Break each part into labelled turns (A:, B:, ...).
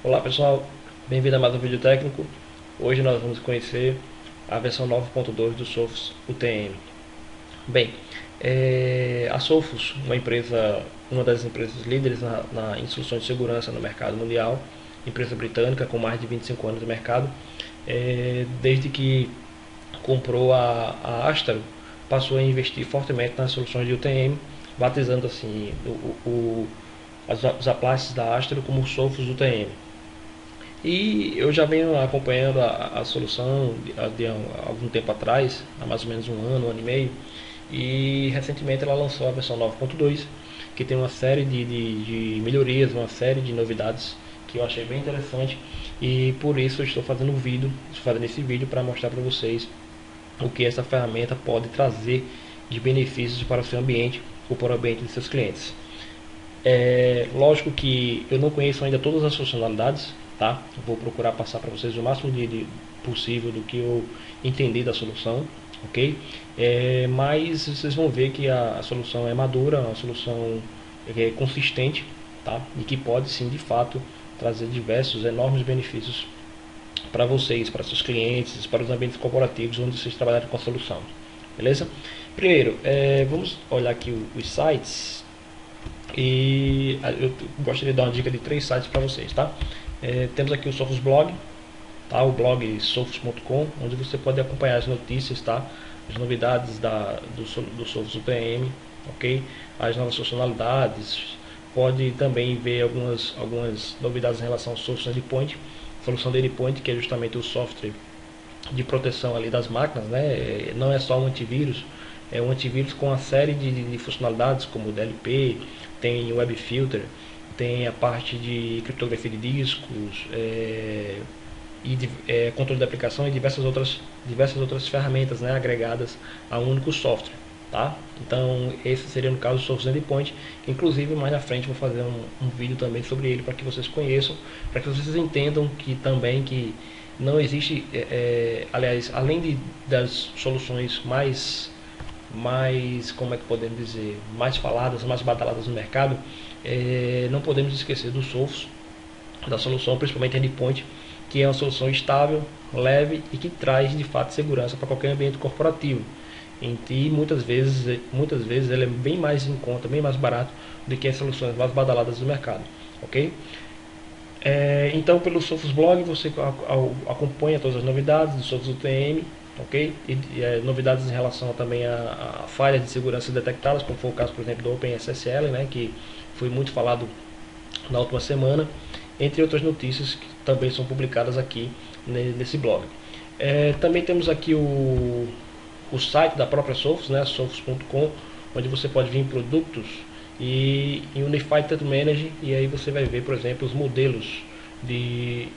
A: Olá pessoal, bem-vindo a mais um vídeo técnico. Hoje nós vamos conhecer a versão 9.2 do Sophos UTM. Bem, a Sophos, uma das empresas líderes em soluções de segurança no mercado mundial, empresa britânica com mais de 25 anos de mercado, desde que comprou a Astro, passou a investir fortemente nas soluções de UTM, batizando assim os appliances da Astro como Sophos UTM. E eu já venho acompanhando a solução de algum tempo atrás, há mais ou menos um ano e meio, e recentemente ela lançou a versão 9.2, que tem uma série de melhorias, uma série de novidades que eu achei bem interessante, e por isso eu estou fazendo esse vídeo para mostrar para vocês o que essa ferramenta pode trazer de benefícios para o seu ambiente ou para o ambiente de seus clientes. Lógico que eu não conheço ainda todas as funcionalidades, tá? Vou procurar passar para vocês o máximo possível do que eu entender da solução, ok? Mas vocês vão ver que a solução é madura, uma solução consistente, tá? E que pode sim, de fato, trazer diversos, enormes benefícios para vocês, para seus clientes, para os ambientes corporativos onde vocês trabalharem com a solução, beleza? Primeiro, vamos olhar aqui os sites. E eu gostaria de dar uma dica de 3 sites para vocês, tá? Temos aqui o Sophos Blog, tá? O blog sophos.com, onde você pode acompanhar as notícias, tá? As novidades do Sophos UTM, ok? As novas funcionalidades, pode também ver algumas novidades em relação ao Sophos Endpoint, solução de Endpoint, que é justamente o software de proteção ali das máquinas, né? Não é só um antivírus, é um antivírus com uma série de funcionalidades como o DLP, tem o Web Filter, tem a parte de criptografia de discos, controle de aplicação e diversas outras ferramentas, né, agregadas a um único software. Tá? Então esse seria no caso o Sophos Endpoint, que inclusive mais na frente vou fazer um vídeo também sobre ele para que vocês conheçam, para que vocês entendam que também que não existe, aliás, além das soluções mais, como é que podemos dizer, mais faladas, mais badaladas no mercado, não podemos esquecer do Sophos, da solução, principalmente Endpoint, que é uma solução estável, leve e que traz de fato segurança para qualquer ambiente corporativo. E muitas vezes ele é bem mais em conta, bem mais barato do que as soluções mais badaladas do mercado, ok? Então pelo Sophos Blog você acompanha todas as novidades do Sophos UTM, ok? E novidades em relação também a falhas de segurança detectadas, como foi o caso, por exemplo, do OpenSSL, né, que foi muito falado na última semana, entre outras notícias que também são publicadas aqui nesse blog. Também temos aqui o site da própria Sophos, né, sophos.com, onde você pode vir em produtos e em Unified Threat Manager, e aí você vai ver, por exemplo, os modelos de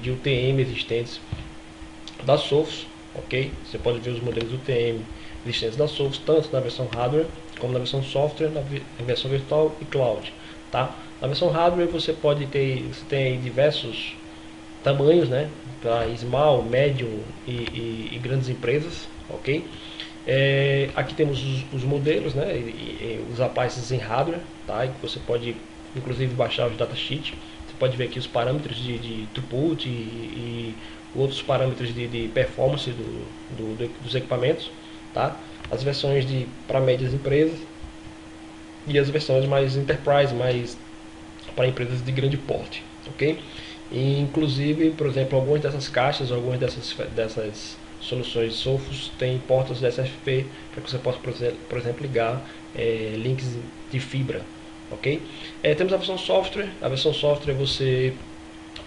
A: UTM existentes da Sophos, ok? Você pode ver os modelos UTM existentes da Sophos, tanto na versão hardware como na versão software, na versão virtual e cloud, tá? Na versão hardware você tem diversos tamanhos, né, para small, medium e grandes empresas, ok? Aqui temos os modelos, né, os appliances em hardware, tá? E você pode inclusive baixar os datasheets. Você pode ver aqui os parâmetros de throughput e outros parâmetros de performance dos equipamentos, tá? As versões para médias empresas e as versões mais enterprise, mais para empresas de grande porte, ok? E, inclusive, por exemplo, algumas dessas caixas, algumas dessas soluções Sophos têm portas SFP para que você possa, por exemplo, ligar links de fibra, ok? Temos a versão software. A versão software você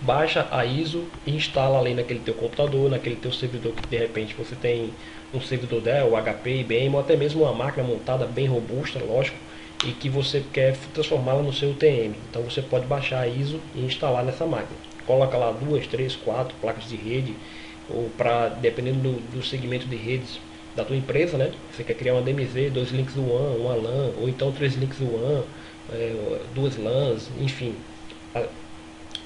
A: baixa a ISO e instala ali naquele teu computador, naquele teu servidor, que de repente você tem um servidor Dell, HP, IBM, ou até mesmo uma máquina montada bem robusta, lógico, e que você quer transformá-la no seu UTM. Então você pode baixar a ISO e instalar nessa máquina. Coloca lá 2, 3, 4 placas de rede, ou dependendo do segmento de redes da tua empresa, né? Você quer criar uma DMZ, 2 links do WAN, uma LAN, ou então 3 links do WAN, 2 LANs, enfim.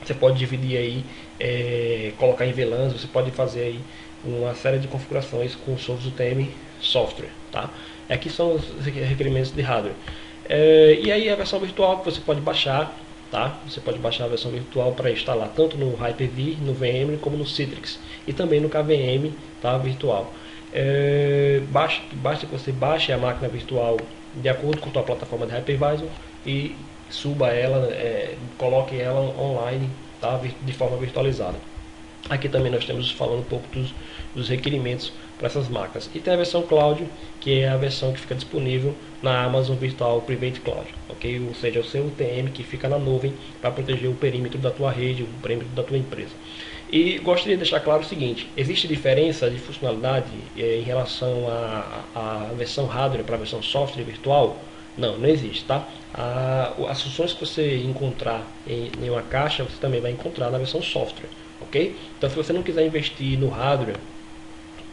A: Você pode dividir aí, colocar em VLANs, você pode fazer aí uma série de configurações com o Sophos UTM software, tá? Aqui são os requerimentos de hardware. E aí a versão virtual que você pode baixar tá? Você pode baixar a versão virtual para instalar tanto no Hyper-V, no VMware, como no Citrix e também no KVM, tá? Virtual. Basta que você baixe a máquina virtual de acordo com a sua plataforma de hypervisor e suba ela, coloque ela online, tá? De forma virtualizada. Aqui também nós temos falando um pouco dos requerimentos para essas máquinas. E tem a versão Cloud, que é a versão que fica disponível na Amazon Virtual Private Cloud, ok? Ou seja, o seu UTM que fica na nuvem para proteger o perímetro da tua rede, o perímetro da tua empresa. E gostaria de deixar claro o seguinte: existe diferença de funcionalidade em relação à versão hardware para a versão software virtual? Não, não existe, tá? As funções que você encontrar em uma caixa, você também vai encontrar na versão software, ok? Então, se você não quiser investir no hardware,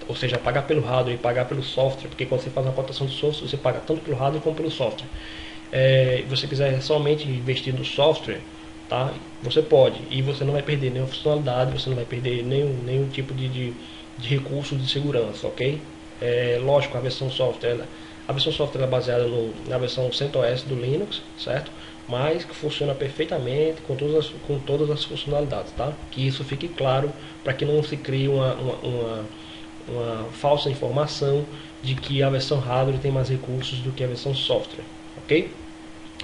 A: ou seja, pagar pelo hardware e pagar pelo software, porque quando você faz uma cotação de software, você paga tanto pelo hardware como pelo software. Você quiser somente investir no software, tá? Você pode, e você não vai perder nenhuma funcionalidade, você não vai perder nenhum tipo de recurso de segurança, ok? Lógico, a versão software é baseada na versão CentOS do Linux, certo? Mas que funciona perfeitamente com todas as funcionalidades, tá? Que isso fique claro para que não se crie uma falsa informação de que a versão hardware tem mais recursos do que a versão software, ok?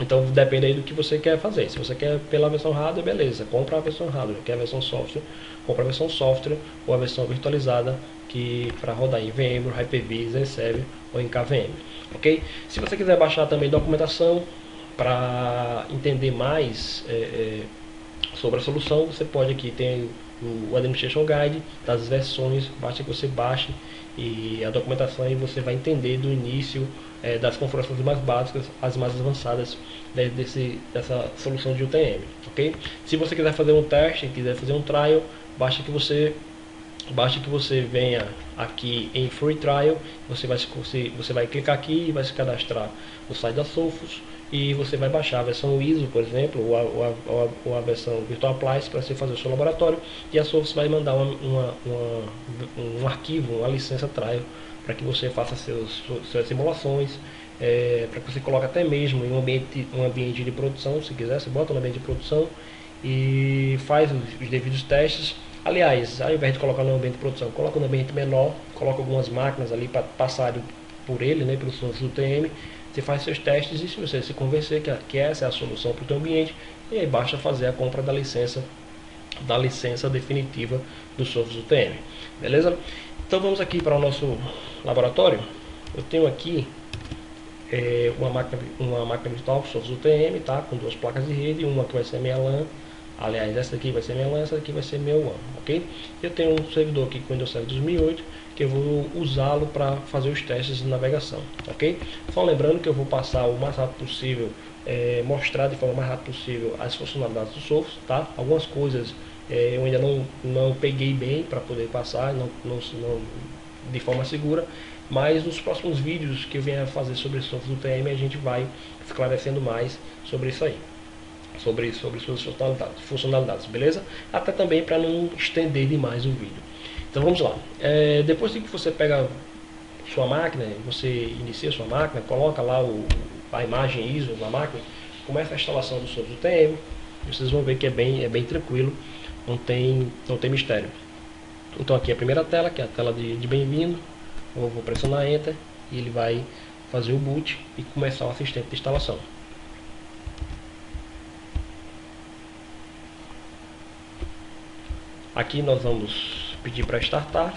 A: Então depende aí do que você quer fazer. Se você quer pela versão hardware, beleza, compra a versão hardware. Quer a versão software, compra a versão software ou a versão virtualizada que para rodar em VMware, Hyper-V, ZServer ou em KVM, ok? Se você quiser baixar também documentação para entender mais sobre a solução, você pode aqui ter o Administration Guide das versões, basta que você baixe e a documentação, e você vai entender do início das configurações mais básicas às mais avançadas dessa solução de UTM, ok? Se você quiser fazer um teste, quiser fazer um trial, basta que você venha aqui em Free Trial, você vai clicar aqui e vai se cadastrar no site da Sophos, e você vai baixar a versão ISO, por exemplo, ou a versão Virtual Appliance para você fazer o seu laboratório, e a Sophos vai mandar um arquivo, uma licença trial, para que você faça suas simulações, para que você coloque até mesmo em um ambiente de produção, se quiser, você bota no ambiente de produção e faz os devidos testes. Aliás, ao invés de colocar no ambiente de produção, coloca no ambiente menor, coloca algumas máquinas ali para passarem por ele, né, pelos sons do UTM. Você faz seus testes, e se você se convencer que essa é a solução para o teu ambiente, e aí basta fazer a compra da licença definitiva do Sophos UTM, beleza? Então vamos aqui para o nosso laboratório. Eu tenho aqui uma máquina virtual Sophos UTM, tá? Com duas placas de rede, uma que vai ser minha LAN. Aliás, essa daqui vai ser minha LAN, essa daqui vai ser meu WAN, ok? Eu tenho um servidor aqui com Windows Server 2008, que eu vou usá-lo para fazer os testes de navegação, ok? Só lembrando que eu vou passar o mais rápido possível, mostrar de forma mais rápida possível as funcionalidades do Sophos, tá? Algumas coisas eu ainda não peguei bem para poder passar, não de forma segura, mas nos próximos vídeos que eu venha fazer sobre Sophos UTM, a gente vai esclarecendo mais sobre isso aí, sobre suas funcionalidades, beleza? Até também para não estender demais o vídeo. Então vamos lá. Depois que você pega sua máquina, você inicia sua máquina, coloca lá a imagem ISO na máquina, começa a instalação do Sophos UTM. Vocês vão ver que é bem tranquilo, não tem mistério. Então aqui é a primeira tela, que é a tela de bem-vindo. Eu vou pressionar Enter e ele vai fazer o boot e começar o assistente de instalação. Aqui nós vamos pedir para startar.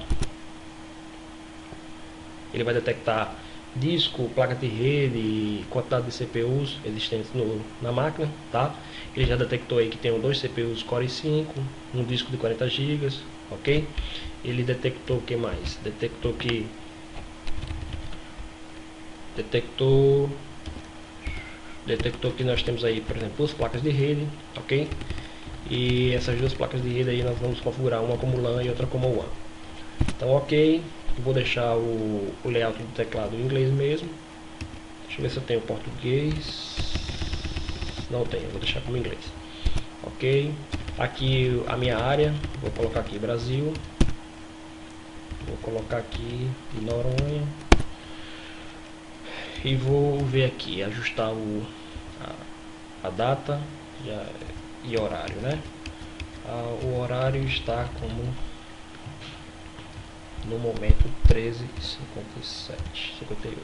A: Ele vai detectar disco, placa de rede e quantidade de CPUs existentes na máquina, tá? Ele já detectou aí que tem dois CPUs Core i5, um disco de 40 GB, ok? Ele detectou o que mais? Detectou que nós temos aí, por exemplo, duas placas de rede, ok? E essas duas placas de rede aí nós vamos configurar uma como LAN e outra como WAN. Então, ok, eu vou deixar o layout do teclado em inglês mesmo. Deixa eu ver se eu tenho português. Não tenho, vou deixar como inglês. Ok, aqui a minha área, vou colocar aqui Brasil. Vou colocar aqui de Noronha. E vou ver aqui, ajustar a data, e horário, né? O horário está como no momento 13h57, 58.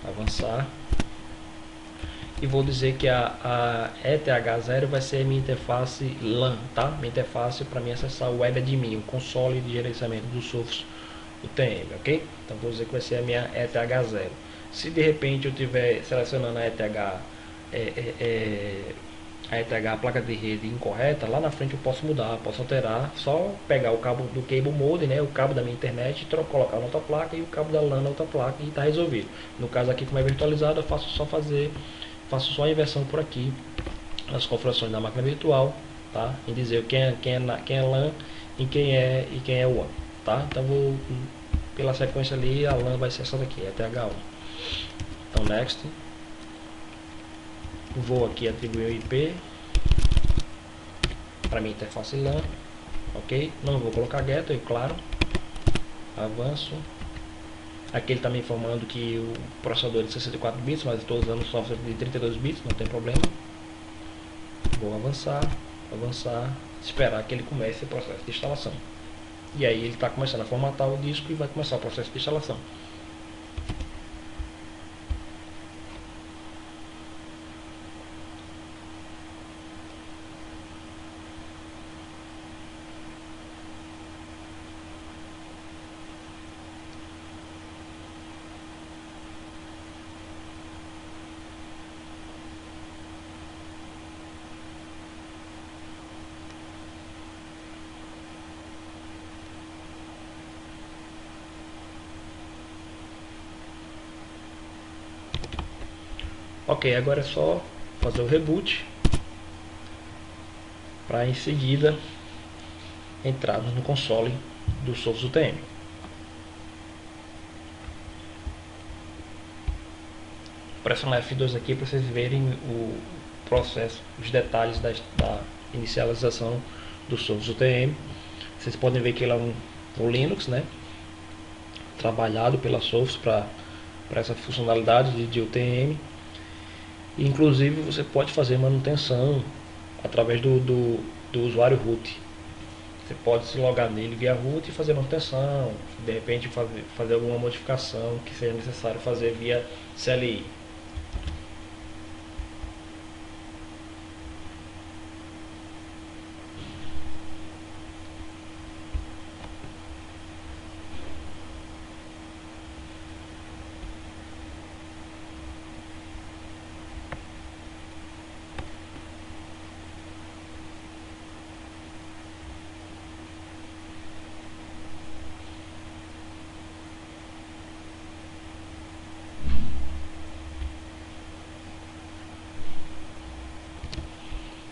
A: Avançar. E vou dizer que a ETH0 vai ser minha interface LAN, tá? Minha interface para mim acessar o WebAdmin, o console de gerenciamento dos surfos UTM, ok? Então vou dizer que vai ser a minha ETH0. Se de repente eu estiver selecionando a ETH, a ETH, a placa de rede incorreta, lá na frente eu posso mudar, posso alterar, só pegar o cabo do cable modem, né, o cabo da minha internet, colocar na outra placa e o cabo da LAN na outra placa e está resolvido. No caso aqui, como é virtualizado, eu faço só a inversão por aqui nas configurações da máquina virtual, tá? Em dizer quem é LAN e quem é WAN, tá? Então vou pela sequência ali, a LAN vai ser essa daqui, ETH1. Então next. Vou aqui atribuir o IP para minha interface LAN, ok? Não vou colocar gateway, claro. Avanço. Aqui ele está me informando que o processador é de 64 bits, mas estou usando o software de 32 bits, não tem problema. Vou avançar, esperar que ele comece o processo de instalação. E aí ele está começando a formatar o disco e vai começar o processo de instalação. Ok, agora é só fazer o reboot para em seguida entrar no console do Sophos UTM. Pressionar F2 aqui para vocês verem o processo, os detalhes da inicialização do Sophos UTM. Vocês podem ver que ele é um Linux, né? Trabalhado pela Sophos para essa funcionalidade de UTM. Inclusive você pode fazer manutenção através do usuário root. Você pode se logar nele via root e fazer manutenção, de repente fazer alguma modificação que seja necessário fazer via CLI.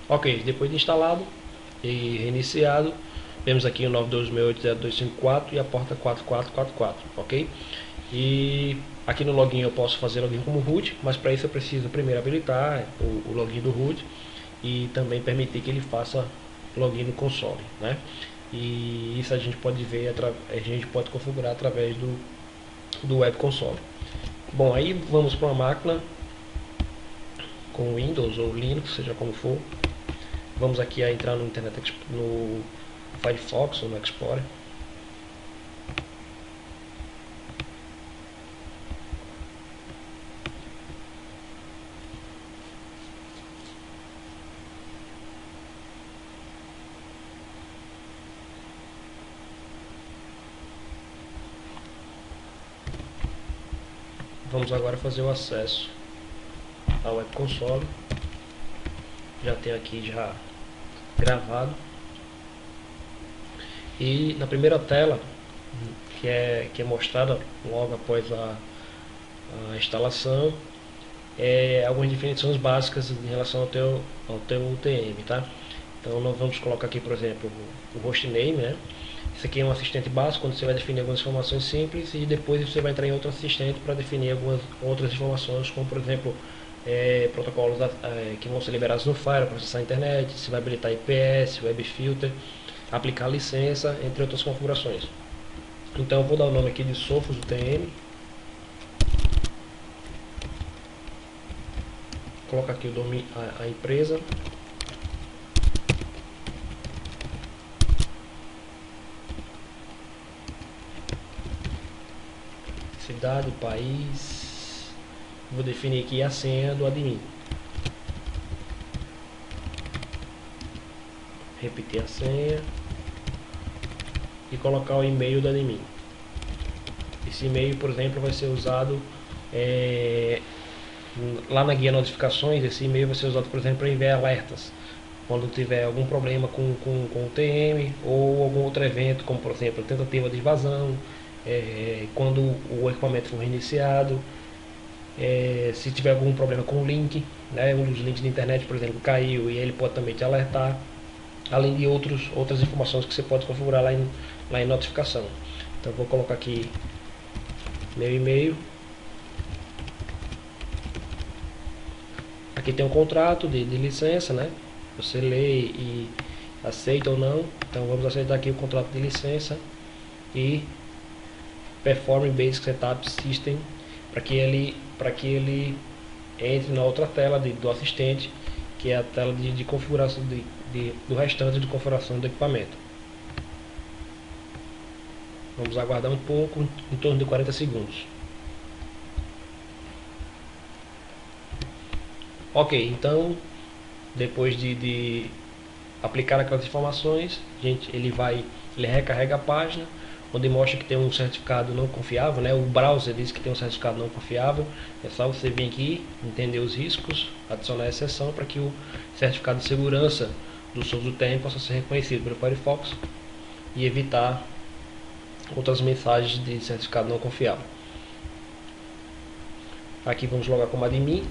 A: Ok, depois de instalado e reiniciado, vemos aqui o 92.68.0254 e a porta 4444, ok? E aqui no login eu posso fazer login como root, mas para isso eu preciso primeiro habilitar o login do root e também permitir que ele faça login no console, né? E isso a gente pode ver, a gente pode configurar através do web console. Bom, aí vamos para uma máquina com Windows ou Linux, seja como for. Vamos aqui a entrar no no Firefox ou no Explorer. Vamos agora fazer o acesso ao web console. Já tem aqui já gravado. E na primeira tela, que é mostrada logo após a instalação, algumas definições básicas em relação ao teu UTM, tá? Então nós vamos colocar aqui, por exemplo, o hostname, né? Isso aqui é um assistente básico, onde você vai definir algumas informações simples e depois você vai entrar em outro assistente para definir algumas outras informações, como por exemplo, protocolos que vão ser liberados no Fire para processar a internet, se vai habilitar IPS, Web Filter, aplicar licença, entre outras configurações. Então eu vou dar o nome aqui de Sophos UTM. colocar aqui o domínio, a empresa. Cidade, país. Vou definir aqui a senha do admin. Repetir a senha e colocar o e-mail do admin. Esse e-mail, por exemplo, vai ser usado lá na guia notificações. Esse e-mail vai ser usado, por exemplo, para enviar alertas quando tiver algum problema com o TM ou algum outro evento, como por exemplo tentativa de invasão, quando o equipamento for reiniciado, se tiver algum problema com o link, né, um dos links de internet, por exemplo, caiu, e ele pode também te alertar, além de outras informações que você pode configurar lá em notificação. Então vou colocar aqui meu e-mail. Aqui tem um contrato de licença, né? Você lê e aceita ou não. Então vamos aceitar aqui o contrato de licença e Perform Basic Setup System, para que ele entre na outra tela do assistente, que é a tela de configuração do restante de configuração do equipamento. Vamos aguardar um pouco, em torno de 40 segundos. Ok, então depois de aplicar aquelas informações, ele recarrega a página, onde mostra que tem um certificado não confiável, né? O browser diz que tem um certificado não confiável. É só você vir aqui, entender os riscos, adicionar a exceção para que o certificado de segurança do Source UTM possa ser reconhecido pelo Firefox e evitar outras mensagens de certificado não confiável. Aqui vamos logar como admin.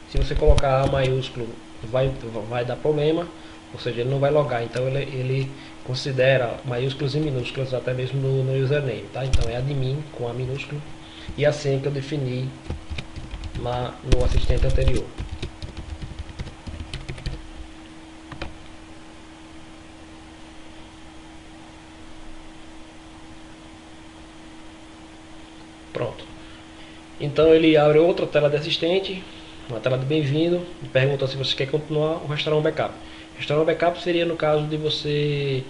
A: Se você colocar A maiúsculo, vai dar problema, ou seja, ele não vai logar. Então ele considera maiúsculos e minúsculos até mesmo no username, tá? Então é admin com A minúsculo e a senha que eu defini no assistente anterior. Pronto. Então ele abre outra tela de assistente, uma tela de bem-vindo, e pergunta se você quer continuar ou restaurar um backup. Restaurar um backup seria no caso de você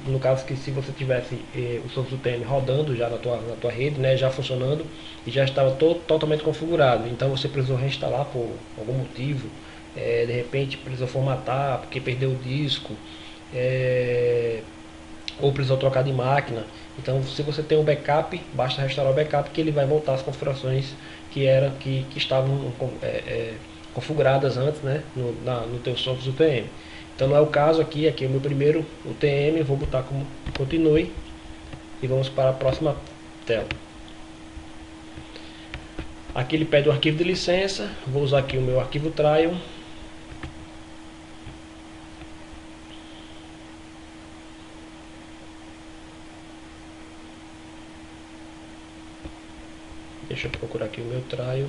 A: no caso que se você tivesse o Source UTM rodando já na tua rede, né, já funcionando e já estava totalmente configurado, então você precisou reinstalar por algum motivo, de repente precisou formatar porque perdeu o disco, ou precisou trocar de máquina. Então, se você tem um backup, basta restaurar o backup que ele vai voltar às configurações que estavam configuradas antes, né, no teu Source UTM. Então não é o caso aqui é o meu primeiro UTM, vou botar como continue e vamos para a próxima tela. Aqui ele pede o arquivo de licença, vou usar aqui o meu arquivo trial. Deixa eu procurar aqui o meu trial.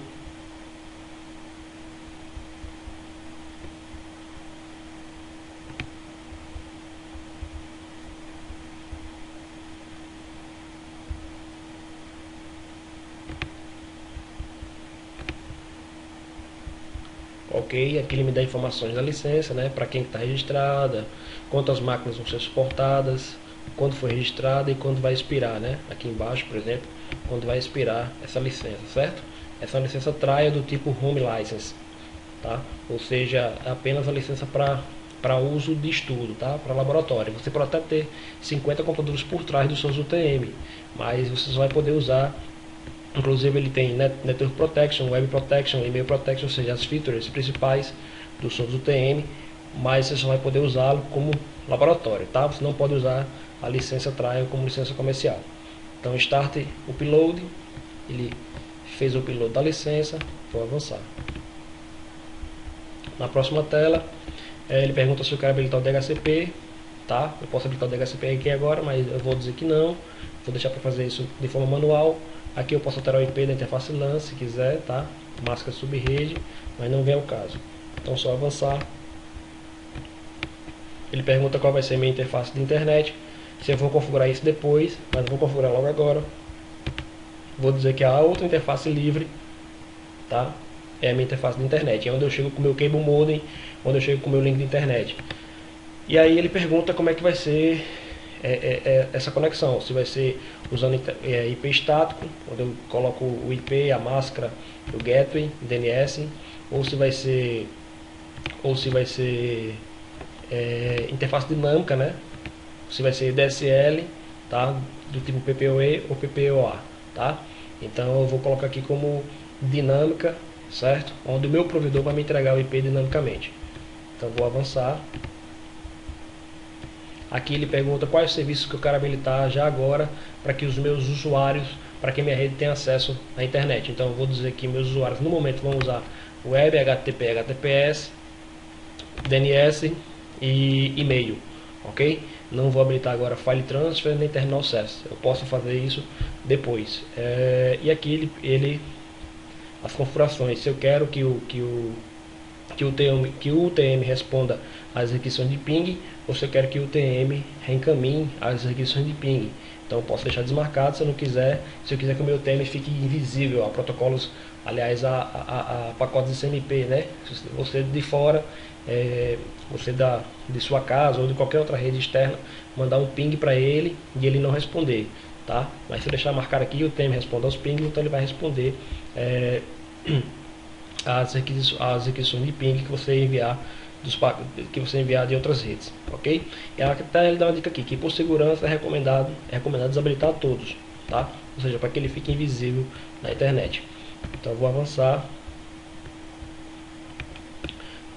A: Ok, aqui ele me dá informações da licença, né, para quem está registrada, quantas máquinas vão ser suportadas, quando foi registrada e quando vai expirar, né? Aqui embaixo, por exemplo, quando vai expirar essa licença, certo? Essa é uma licença trial do tipo Home License, tá? Ou seja, é apenas a licença para uso de estudo, tá? Para laboratório. Você pode até ter 50 computadores por trás do seu UTM, mas você só vai poder usar. Inclusive ele tem Network Protection, Web Protection, Email Protection, ou seja, as features principais do Source UTM, mas você só vai poder usá-lo como laboratório, tá? Você não pode usar a licença trial como licença comercial. Então Start Upload, ele fez o upload da licença, vou avançar. Na próxima tela, ele pergunta se eu quero habilitar o DHCP, tá? Eu posso habilitar o DHCP aqui agora, mas eu vou dizer que não, vou deixar para fazer isso de forma manual. Aqui eu posso alterar o IP da interface LAN se quiser, tá? Máscara subrede, mas não vem ao caso. Então só avançar. Ele pergunta qual vai ser a minha interface de internet. Se eu vou configurar isso depois, mas vou configurar logo agora. Vou dizer que há outra interface livre, tá? é a minha interface de internet, é onde eu chego com o meu cable modem, onde eu chego com o meu link de internet. E aí ele pergunta como é que vai ser essa conexão, se vai ser usando IP estático, onde eu coloco o IP, a máscara, o gateway, DNS, ou se vai ser interface dinâmica, né? Se vai ser DSL, tá? Do tipo PPoE ou PPoA, tá? Então eu vou colocar aqui como dinâmica, certo? Onde o meu provedor vai me entregar o IP dinamicamente. Então vou avançar. Aqui ele pergunta quais serviços que eu quero habilitar já agora para que os meus usuários, para que minha rede tenha acesso à internet. Então eu vou dizer que meus usuários no momento vão usar web, HTTP, HTTPS, DNS e e-mail, ok? Não vou habilitar agora file transfer nem terminal access. Eu posso fazer isso depois. E aqui as configurações. Se eu quero que o UTM responda às requisições de ping, ou se eu quero que o UTM reencaminhe as requisições de ping. Então eu posso deixar desmarcado se eu não quiser. Se eu quiser que o meu UTM fique invisível a protocolos, aliás, a pacotes SMP, né? Você de fora, você de sua casa ou de qualquer outra rede externa, mandar um ping para ele e ele não responder, tá? Mas se eu deixar marcar aqui, o UTM responde aos pings, então ele vai responder as requisições de ping que você enviar de outras redes, ok? E até ele dá uma dica aqui que por segurança é recomendado desabilitar todos, tá? Ou seja, para que ele fique invisível na internet. Então eu vou avançar.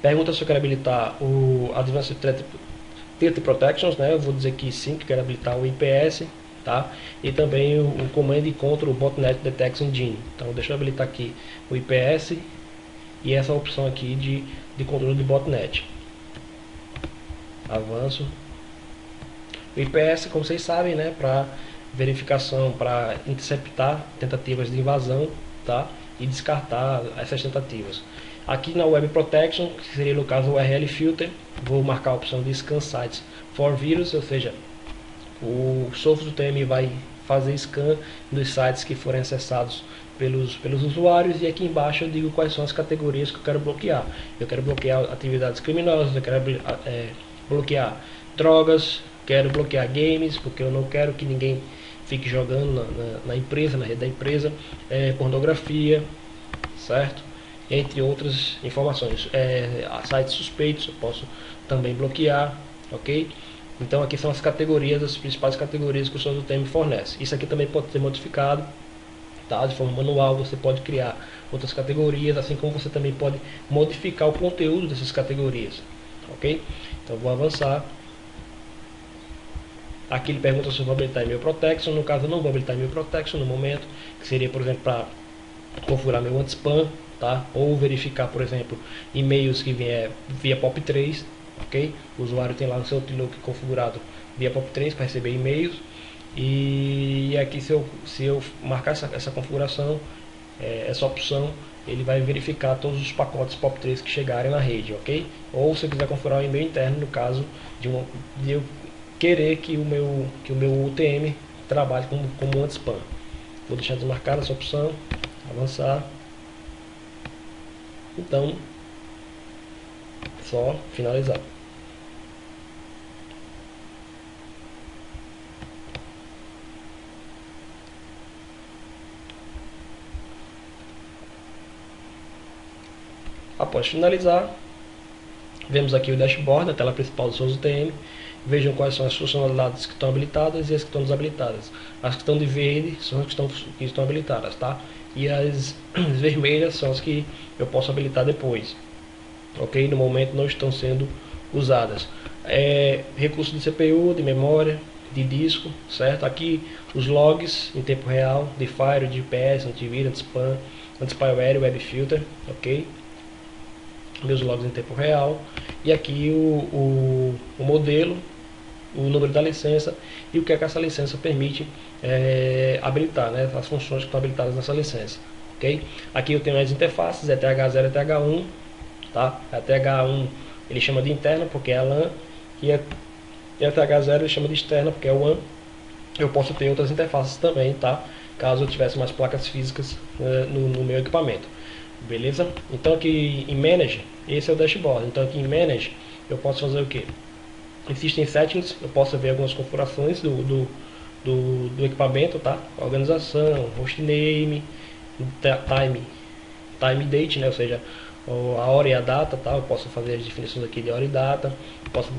A: Pergunta se eu quero habilitar o Advanced Threat Protections, né? Eu vou dizer que sim, que quero habilitar o IPS, tá? E também o Command Control Botnet Detection Engine. Então deixa eu habilitar aqui o IPS e essa opção aqui de controle de botnet. Avanço. O IPS, como vocês sabem, né, para verificação, para interceptar tentativas de invasão, tá? E descartar essas tentativas. Aqui na Web Protection, que seria no caso o URL Filter, vou marcar a opção de Scan Sites for Virus, ou seja, o software do TM vai fazer scan dos sites que forem acessados pelos usuários, e aqui embaixo eu digo quais são as categorias que eu quero bloquear. Eu quero bloquear atividades criminosas, eu quero bloquear drogas, quero bloquear games, porque eu não quero que ninguém fique jogando na empresa, na rede da empresa, pornografia, certo? Entre outras informações. Sites suspeitos eu posso também bloquear, ok? Então aqui são as categorias, as principais categorias que o software do TM fornece. Isso aqui também pode ser modificado, tá? De forma manual. Você pode criar outras categorias, assim como você também pode modificar o conteúdo dessas categorias, ok? Então vou avançar. Aqui ele pergunta se eu vou habilitar e-mail protection. No caso eu não vou habilitar e-mail protection no momento, que seria, por exemplo, para configurar meu anti-spam, tá? Ou verificar, por exemplo, e-mails que vier via POP3, ok? O usuário tem lá no seu Outlook configurado via POP3 para receber e-mails. E aqui se eu marcar essa configuração, essa opção, ele vai verificar todos os pacotes POP3 que chegarem na rede, ok? Ou se eu quiser configurar um e-mail interno, no caso de eu querer que o meu UTM trabalhe como anti-spam. Vou deixar desmarcada essa opção, avançar. Então, só finalizar. Após finalizar, vemos aqui o dashboard, a tela principal do Souza UTM. Vejam quais são as funcionalidades que estão habilitadas e as que estão desabilitadas. As que estão de verde são as que estão habilitadas, tá? E as vermelhas são as que eu posso habilitar depois, ok? No momento não estão sendo usadas. Recurso de CPU, de memória, de disco, certo? Aqui os logs em tempo real de Fire, de IPS, antivírus, anti-spam, anti-spyware, web filter, ok? Meus logs em tempo real. E aqui o modelo, o número da licença e o que é que essa licença permite habilitar, né? As funções que estão habilitadas nessa licença, ok? Aqui eu tenho as interfaces, ETH0 e ETH1, tá? A ETH1 ele chama de interna porque é a LAN, e a ETH0 ele chama de externa porque é o WAN. Eu posso ter outras interfaces também, tá? Caso eu tivesse mais placas físicas no meu equipamento. beleza? Então aqui em Manage, esse é o dashboard. Então aqui em Manage eu posso fazer o que? Existem settings, eu posso ver algumas configurações do equipamento, tá? Organização, hostname, time date, né? Ou seja, a hora e a data, tá? Eu posso fazer as definições aqui de hora e data, posso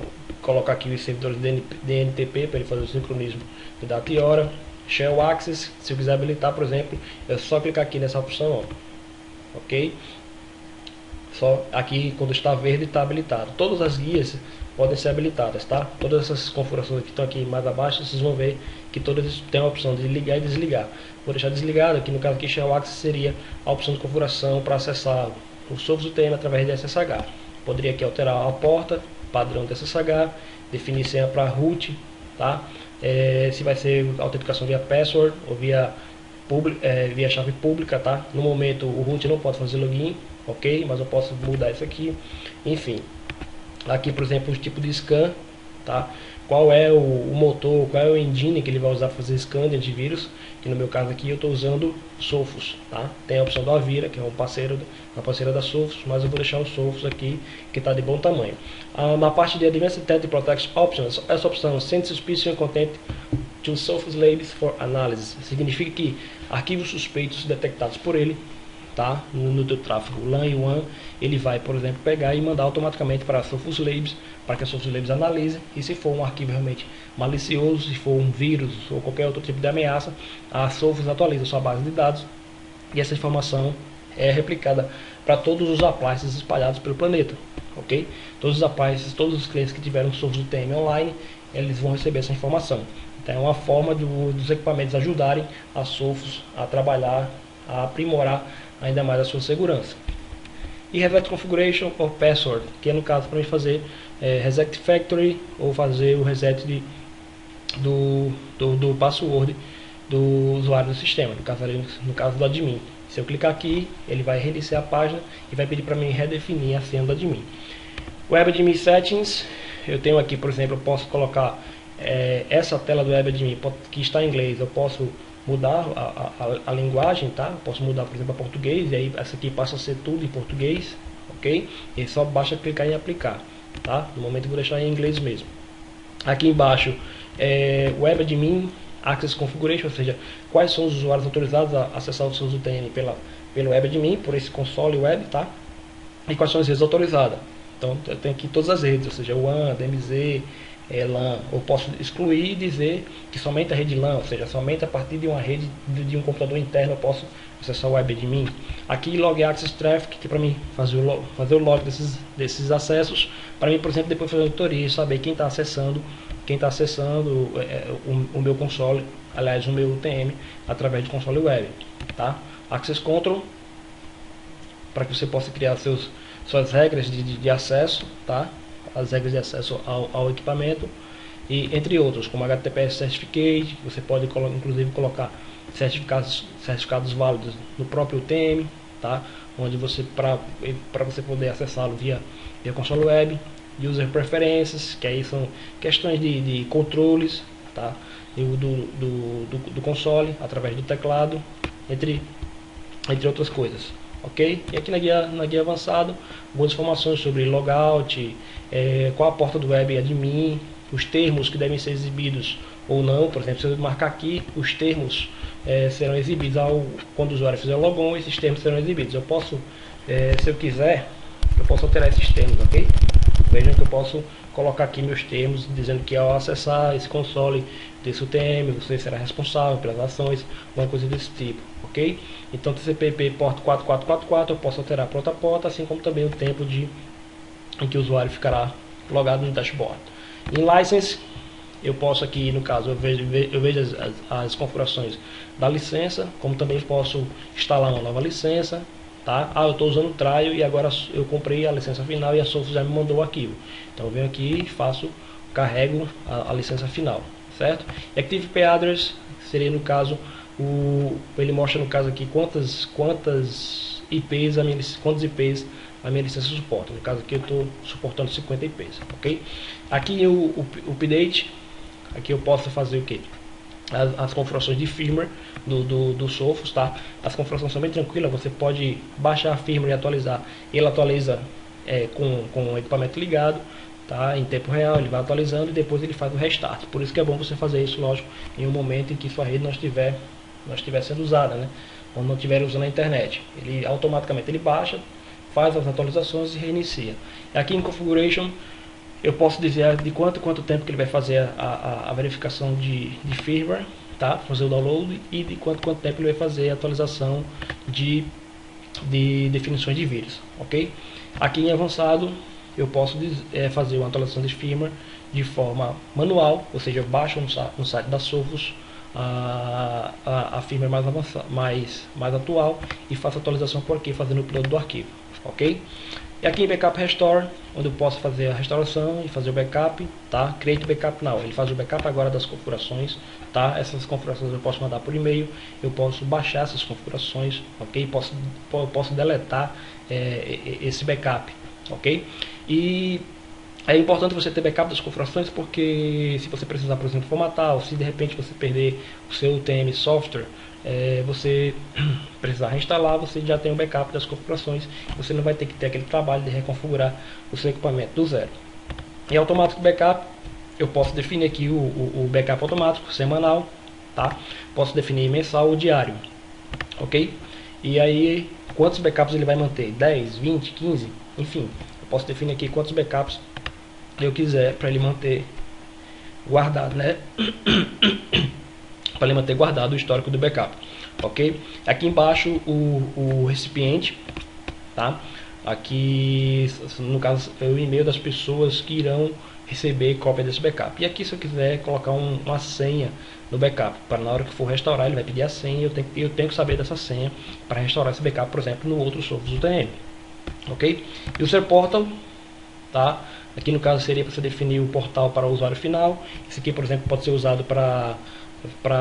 A: colocar aqui os servidores DNTP para ele fazer o sincronismo de data e hora. Shell Access, se eu quiser habilitar, por exemplo, é só clicar aqui nessa opção, ó, ok? Só aqui quando está verde está habilitado. Todas as guias podem ser habilitadas, tá? Todas essas configurações que estão aqui mais abaixo, vocês vão ver que todas têm a opção de ligar e desligar. Vou deixar desligado, aqui no caso aqui Shell Access seria a opção de configuração para acessar o Sophos UTM através de SSH. Poderia aqui alterar a porta, padrão de SSH, definir senha para root, tá? Se vai ser autenticação via password ou via chave pública, tá? No momento o root não pode fazer login, ok? Mas eu posso mudar isso aqui. Enfim, aqui por exemplo o tipo de scan, tá? Qual é o motor, qual é o engine que ele vai usar para fazer scan de antivírus, que no meu caso aqui eu estou usando Sophos, tá? Tem a opção do Avira, que é uma parceira da Sophos, mas eu vou deixar o Sophos aqui, que está de bom tamanho. Na parte de Advanced Threat Protection Options, essa opção Send Suspicion Content to Sophos Labs for Analysis, significa que arquivos suspeitos detectados por ele, tá? No teu tráfego LAN e WAN, ele vai, por exemplo, pegar e mandar automaticamente para a Sophos Labs, para que a Sophos Labs analise, e se for um arquivo realmente malicioso, se for um vírus ou qualquer outro tipo de ameaça, a Sophos atualiza sua base de dados e essa informação é replicada para todos os appliances espalhados pelo planeta, ok? Todos os appliances, todos os clientes que tiveram Sophos UTM online, eles vão receber essa informação. Então é uma forma dos equipamentos ajudarem a Sophos a trabalhar, a aprimorar ainda mais a sua segurança. E Reset Configuration or Password, que é no caso para mim fazer Reset Factory ou fazer o reset do password do usuário do sistema, no caso do admin. Se eu clicar aqui, ele vai reiniciar a página e vai pedir para mim redefinir a senha do admin. Web Admin Settings, eu tenho aqui, por exemplo, eu posso colocar essa tela do Web Admin que está em inglês, eu posso mudar a linguagem, tá? Posso mudar, por exemplo, a português, e aí essa aqui passa a ser tudo em português, ok? E só basta clicar em aplicar, tá? No momento eu vou deixar em inglês mesmo. Aqui embaixo, Web Admin Access Configuration, ou seja, quais são os usuários autorizados a acessar os seus UTM pelo Web Admin, por esse console web, tá? E quais são as redes autorizadas. Então, eu tenho aqui todas as redes, ou seja, WAN, DMZ, LAN. Eu posso excluir e dizer que somente a rede LAN, ou seja, somente a partir de uma rede de um computador interno eu posso acessar o Web Admin. Aqui Log Access Traffic, que para mim fazer o log desses acessos, para mim, por exemplo, depois fazer auditoria e saber quem está acessando o meu console, aliás, o meu UTM através do console web, tá? Access Control, para que você possa criar suas regras de acesso, tá? As regras de acesso ao equipamento, e entre outros, como HTTPS Certificate. Você pode inclusive colocar certificados válidos no próprio UTM, tá? Onde você, para você poder acessá-lo via console web. User Preferences, que aí são questões de controles, tá? Do console através do teclado, entre outras coisas, ok? E aqui na guia avançado, algumas informações sobre logout, qual a porta do web admin, os termos que devem ser exibidos ou não. Por exemplo, se eu marcar aqui, os termos serão exibidos quando o usuário fizer o logon, esses termos serão exibidos. Eu posso, se eu quiser, eu posso alterar esses termos, ok? Vejam que eu posso colocar aqui meus termos dizendo que ao acessar esse console desse UTM, você será responsável pelas ações, uma coisa desse tipo, ok? Então TCP/IP porta 4444 eu posso alterar para outra porta, assim como também o tempo em que o usuário ficará logado no dashboard. Em license, eu posso aqui, no caso, eu vejo as configurações da licença, como também posso instalar uma nova licença. Tá? Eu estou usando o trial e agora eu comprei a licença final e a Sophos já me mandou o arquivo. Então eu venho aqui e carrego a licença final, certo? Active IP Address seria, no caso, ele mostra no caso aqui quantas IPs a minha licença suporta. No caso aqui eu estou suportando 50 IPs, ok? Aqui o update, aqui eu posso fazer o que? as configurações de firmware do Sophos, tá? As configurações são bem tranquilas, você pode baixar a firmware e atualizar. Ele atualiza com o equipamento ligado, tá? Em tempo real, ele vai atualizando e depois ele faz o restart. Por isso que é bom você fazer isso, lógico, em um momento em que sua rede não estiver sendo usada, né? Quando não estiver usando a internet. Ele automaticamente ele baixa, faz as atualizações e reinicia. Aqui em Configuration eu posso dizer de quanto tempo que ele vai fazer a verificação de firmware, tá? Fazer o download, e de quanto tempo ele vai fazer a atualização de definições de vírus, ok? Aqui em avançado eu posso fazer uma atualização de firmware de forma manual, ou seja, eu baixo no site da Sophos a firmware mais atual e faço a atualização por aqui, fazendo o upload do arquivo, ok? E aqui em Backup Restore, onde eu posso fazer a restauração e fazer o backup, tá? Create Backup Now, ele faz o backup agora das configurações, tá? Essas configurações eu posso mandar por e-mail, eu posso baixar essas configurações, ok? Posso deletar esse backup, ok? E é importante você ter backup das configurações, porque se você precisar, por exemplo, formatar, ou se de repente você perder o seu UTM software, você precisar reinstalar, você já tem o backup das configurações, você não vai ter que ter aquele trabalho de reconfigurar o seu equipamento do zero. Em automático backup, eu posso definir aqui o backup automático, semanal, tá? Posso definir mensal ou diário, ok? E aí, quantos backups ele vai manter? 10, 20, 15, enfim, eu posso definir aqui quantos backups eu quiser para ele manter guardado, né? Para ele manter guardado o histórico do backup, ok? Aqui embaixo o recipiente, tá? Aqui no caso é o e-mail das pessoas que irão receber cópia desse backup. E aqui, se eu quiser colocar uma senha no backup, para na hora que for restaurar ele vai pedir a senha, eu tenho que saber dessa senha para restaurar esse backup, por exemplo, no outro Sophos UTM, ok? E o User Portal, tá? Aqui no caso seria para você definir o portal para o usuário final. Esse aqui, por exemplo, pode ser usado para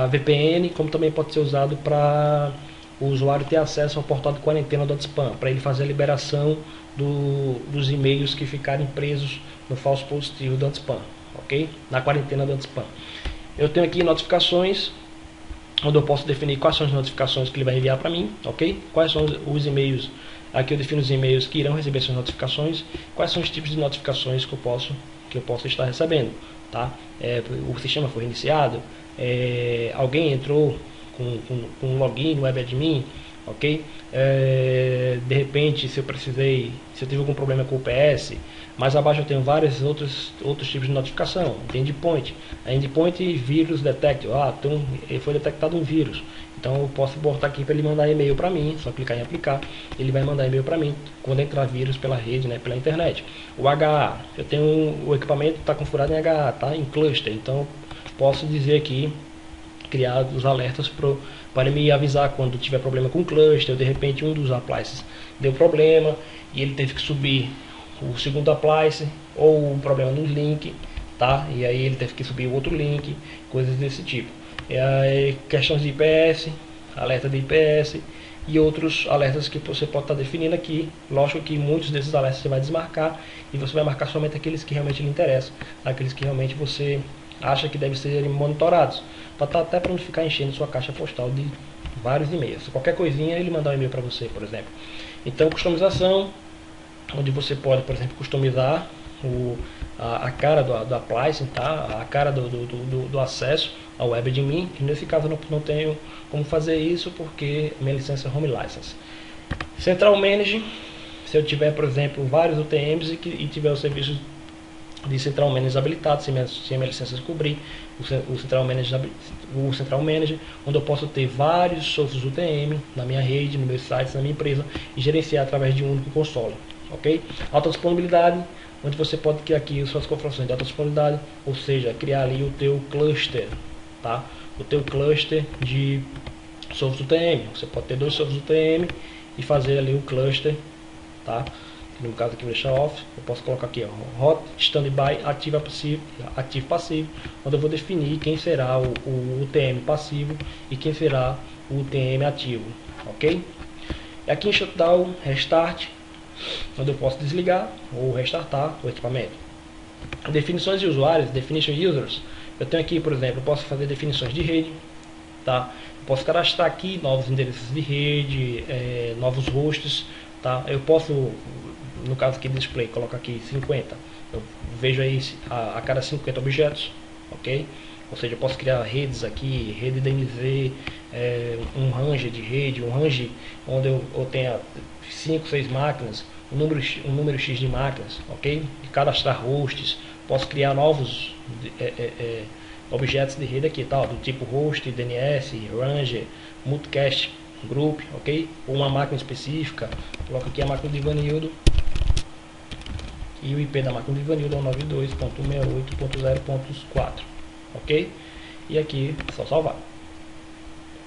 A: VPN, como também pode ser usado para o usuário ter acesso ao portal de quarentena do spam, para ele fazer a liberação dos e-mails que ficarem presos no falso positivo do spam, ok? Na quarentena do spam. Eu tenho aqui notificações, onde eu posso definir quais são as notificações que ele vai enviar para mim, ok? Quais são os e-mails. Aqui eu defino os e-mails que irão receber essas notificações, quais são os tipos de notificações que eu posso estar recebendo, tá? O sistema foi reiniciado, alguém entrou com um login no WebAdmin, ok? De repente, se eu tive algum problema com o PS, mais abaixo eu tenho vários outros tipos de notificação. Tem endpoint, a endpoint vírus detect, foi detectado um vírus. Então eu posso botar aqui para ele mandar e-mail para mim, só clicar em aplicar, ele vai mandar e-mail para mim quando entrar vírus pela rede, né, pela internet. O HA, eu tenho o equipamento está configurado em HA, tá, em cluster, então posso dizer aqui, criar os alertas para me avisar quando tiver problema com o cluster, ou de repente um dos appliances deu problema e ele teve que subir o segundo appliance, ou um problema no link, tá, e aí ele teve que subir o outro link, coisas desse tipo. E aí, questões de IPS, alerta de IPS e outros alertas que você pode estar definindo aqui. Lógico que muitos desses alertas você vai desmarcar e você vai marcar somente aqueles que realmente lhe interessam, aqueles que realmente você acha que devem ser monitorados, até para não ficar enchendo sua caixa postal de vários e-mails. Qualquer coisinha ele mandar um e-mail para você, por exemplo. Então, customização, onde você pode, por exemplo, customizar a cara do appliance, tá? A cara do acesso ao WebAdmin. Nesse caso eu não tenho como fazer isso porque minha licença é Home License. Central Manage, se eu tiver, por exemplo, vários UTMs e tiver o serviço de Central Manage habilitado, se minha licença cobrir o Central Manager, onde eu posso ter vários Sophos UTM na minha rede, no meu site, na minha empresa e gerenciar através de um único console, ok? Alta disponibilidade, onde você pode criar aqui as suas configurações de alta disponibilidade, ou seja, criar ali o teu cluster, tá? O teu cluster de Sophos UTM. Você pode ter 2 Sophos UTM e fazer ali o cluster, tá? No caso aqui vou deixar off, eu posso colocar aqui ó, hot, standby, ativo passivo, onde eu vou definir quem será o UTM passivo e quem será o UTM ativo, ok? E aqui em shutdown, restart, onde eu posso desligar ou restartar o equipamento. Definições de usuários, definition users. Eu tenho aqui, por exemplo, eu posso fazer definições de rede, tá? Eu posso cadastrar aqui novos endereços de rede, novos hosts, tá? Eu posso, no caso aqui display, colocar aqui 50. Eu vejo aí a cada 50 objetos, ok? Ou seja, eu posso criar redes aqui, rede DMZ, um range de rede, um range onde eu tenha 5, 6 máquinas, um número X de máquinas, ok? E cadastrar hosts, posso criar novos objetos de rede aqui, tá? Do tipo host, DNS, range, multicast, group, ok? Ou uma máquina específica, coloco aqui a máquina de Ivanildo e o IP da máquina de Ivanildo é 92.168.0.4, ok? E aqui é só salvar.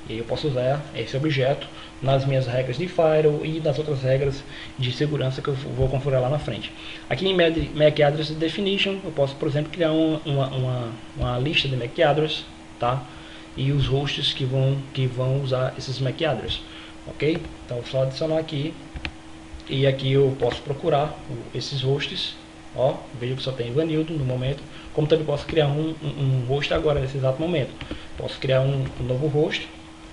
A: E aí eu posso usar esse objeto nas minhas regras de firewall e nas outras regras de segurança que eu vou configurar lá na frente. Aqui em MAC Address Definition, eu posso, por exemplo, criar uma lista de MAC Address, tá? E os hosts que vão usar esses MAC Address, ok? Então, só adicionar aqui. E aqui eu posso procurar esses hosts. Ó, vejo que só tem Ivanildo no momento. Como também posso criar um host agora, nesse exato momento. Posso criar um novo host,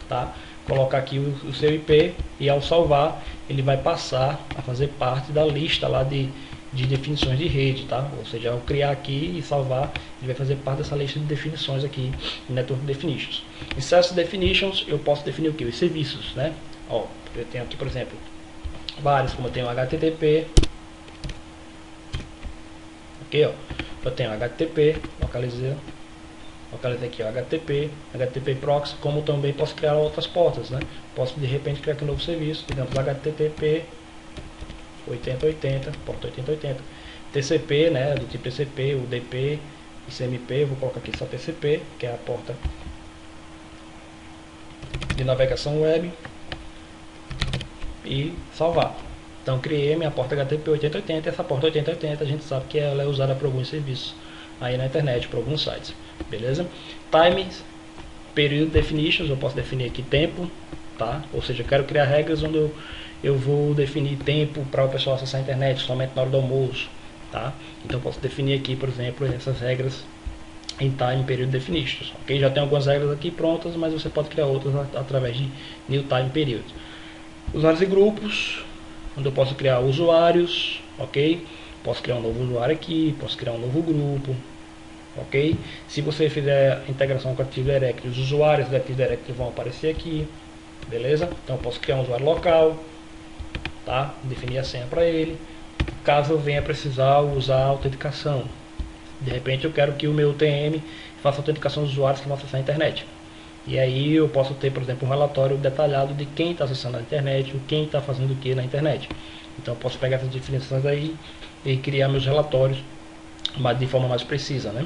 A: tá? Colocar aqui o seu IP e ao salvar ele vai passar a fazer parte da lista lá de definições de rede, tá? Ou seja, ao criar aqui e salvar, ele vai fazer parte dessa lista de definições aqui, Network Definitions. Em Service Definitions eu posso definir o que? Os serviços, né? Ó, eu tenho aqui, por exemplo, vários, como eu tenho HTTP, ok, ó, eu tenho HTTP, localizei aqui, ó, HTTP Proxy, como também posso criar outras portas, né? Posso de repente criar aqui um novo serviço, digamos HTTP 8080, porta 8080, TCP, né, do tipo TCP, UDP, ICMP, eu vou colocar aqui só TCP, que é a porta de navegação web, e salvar. Então criei minha porta HTTP 8080, e essa porta 8080 a gente sabe que ela é usada para alguns serviços aí na internet, para alguns sites, beleza? Time, Period Definitions, eu posso definir aqui tempo, tá? Ou seja, eu quero criar regras onde eu vou definir tempo para o pessoal acessar a internet somente na hora do almoço, tá? Então eu posso definir aqui, por exemplo, essas regras em Time Period Definitions, ok? Já tem algumas regras aqui prontas, mas você pode criar outras através de New Time Period. Usuários e grupos, onde eu posso criar usuários, ok? Posso criar um novo usuário aqui, posso criar um novo grupo, ok? Se você fizer a integração com o Active Directory, os usuários do Active Directory vão aparecer aqui, beleza? Então eu posso criar um usuário local, tá? Definir a senha para ele. Caso eu venha precisar usar a autenticação, de repente eu quero que o meu TM faça a autenticação dos usuários que vão acessar a internet. E aí eu posso ter, por exemplo, um relatório detalhado de quem está acessando a internet, quem está fazendo o que na internet. Então eu posso pegar essas definições aí e criar meus relatórios mas de forma mais precisa, né?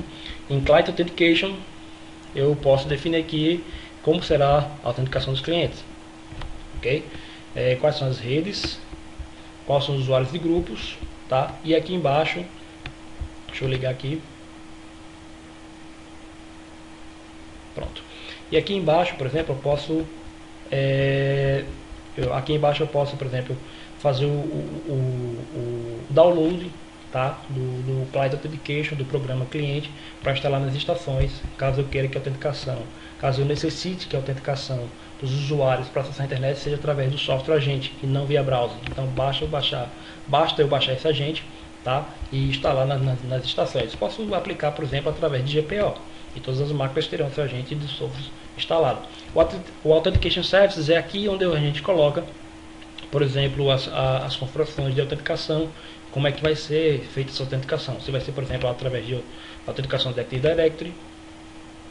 A: Em Client Authentication eu posso definir aqui como será a autenticação dos clientes, ok? Quais são as redes, quais são os usuários de grupos, tá? E aqui embaixo, deixa eu ligar aqui, pronto. E aqui embaixo, por exemplo, eu posso aqui embaixo eu posso, por exemplo, fazer o download, tá, do Client Authentication, do programa cliente, para instalar nas estações, caso eu queira que a autenticação, caso eu necessite que a autenticação dos usuários para acessar a internet seja através do software agente e não via browser. Então basta eu baixar esse agente, tá, e instalar nas estações. Posso aplicar, por exemplo, através de GPO, e todas as máquinas terão esse agente de software instalado. O Authentication Services é aqui onde a gente coloca, por exemplo, as configurações de autenticação, como é que vai ser feita essa autenticação. Se vai ser, por exemplo, através de autenticação de Active Directory,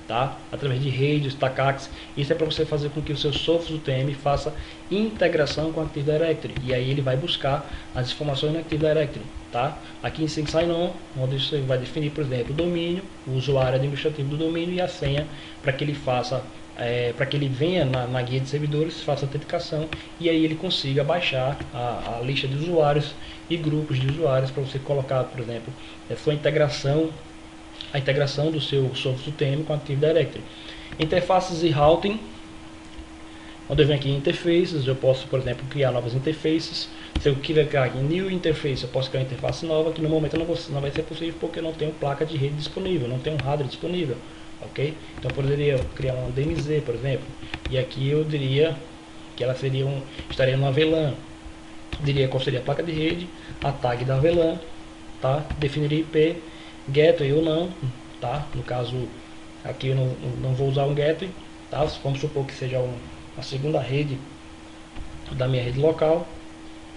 A: tá? Através de redes, TACACS. Isso é para você fazer com que o seu software UTM faça integração com o Active Directory. E aí ele vai buscar as informações no Active Directory, tá? Aqui em Sync Sign-On, onde você vai definir, por exemplo, o domínio, o usuário administrativo do domínio e a senha para que ele faça para que ele venha na guia de servidores, faça a autenticação e aí ele consiga baixar a lista de usuários e grupos de usuários para você colocar, por exemplo, a integração do seu software UTM com a Active Directory. Interfaces e routing, onde eu venho aqui em interfaces, eu posso, por exemplo, criar novas interfaces, Se eu clicar aqui em New Interface, eu posso criar uma interface nova, que no momento não vai ser possível porque eu não tenho placa de rede disponível, não tenho hardware disponível, ok? Então eu poderia criar uma DMZ, por exemplo, e aqui eu diria que ela estaria no VLAN, diria qual seria a placa de rede, a tag da VLAN, tá? Definiria IP, gateway ou não, tá? No caso aqui eu não vou usar um gateway, tá? Vamos supor que seja a segunda rede da minha rede local,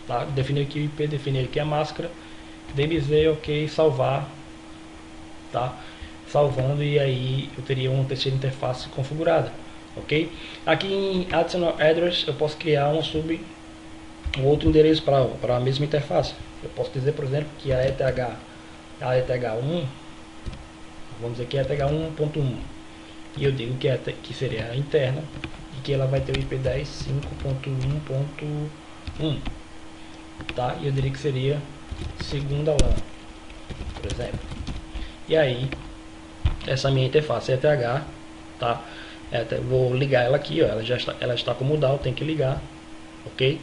A: tá? Definir aqui o IP, definir aqui a máscara, DMZ, ok, salvar, tá? Salvando, e aí eu teria uma terceira interface configurada, ok? Aqui em Additional Address eu posso criar um outro endereço para a mesma interface. Eu posso dizer, por exemplo, que a ETH1, vamos dizer que é ETH1.1, e eu digo que seria a interna e que ela vai ter o IP 10.5.1.1, tá? E eu diria que seria segunda LAN, por exemplo. E aí essa minha interface ETH, tá? Vou ligar ela aqui, ó, ela está como DAO, tem que ligar, ok?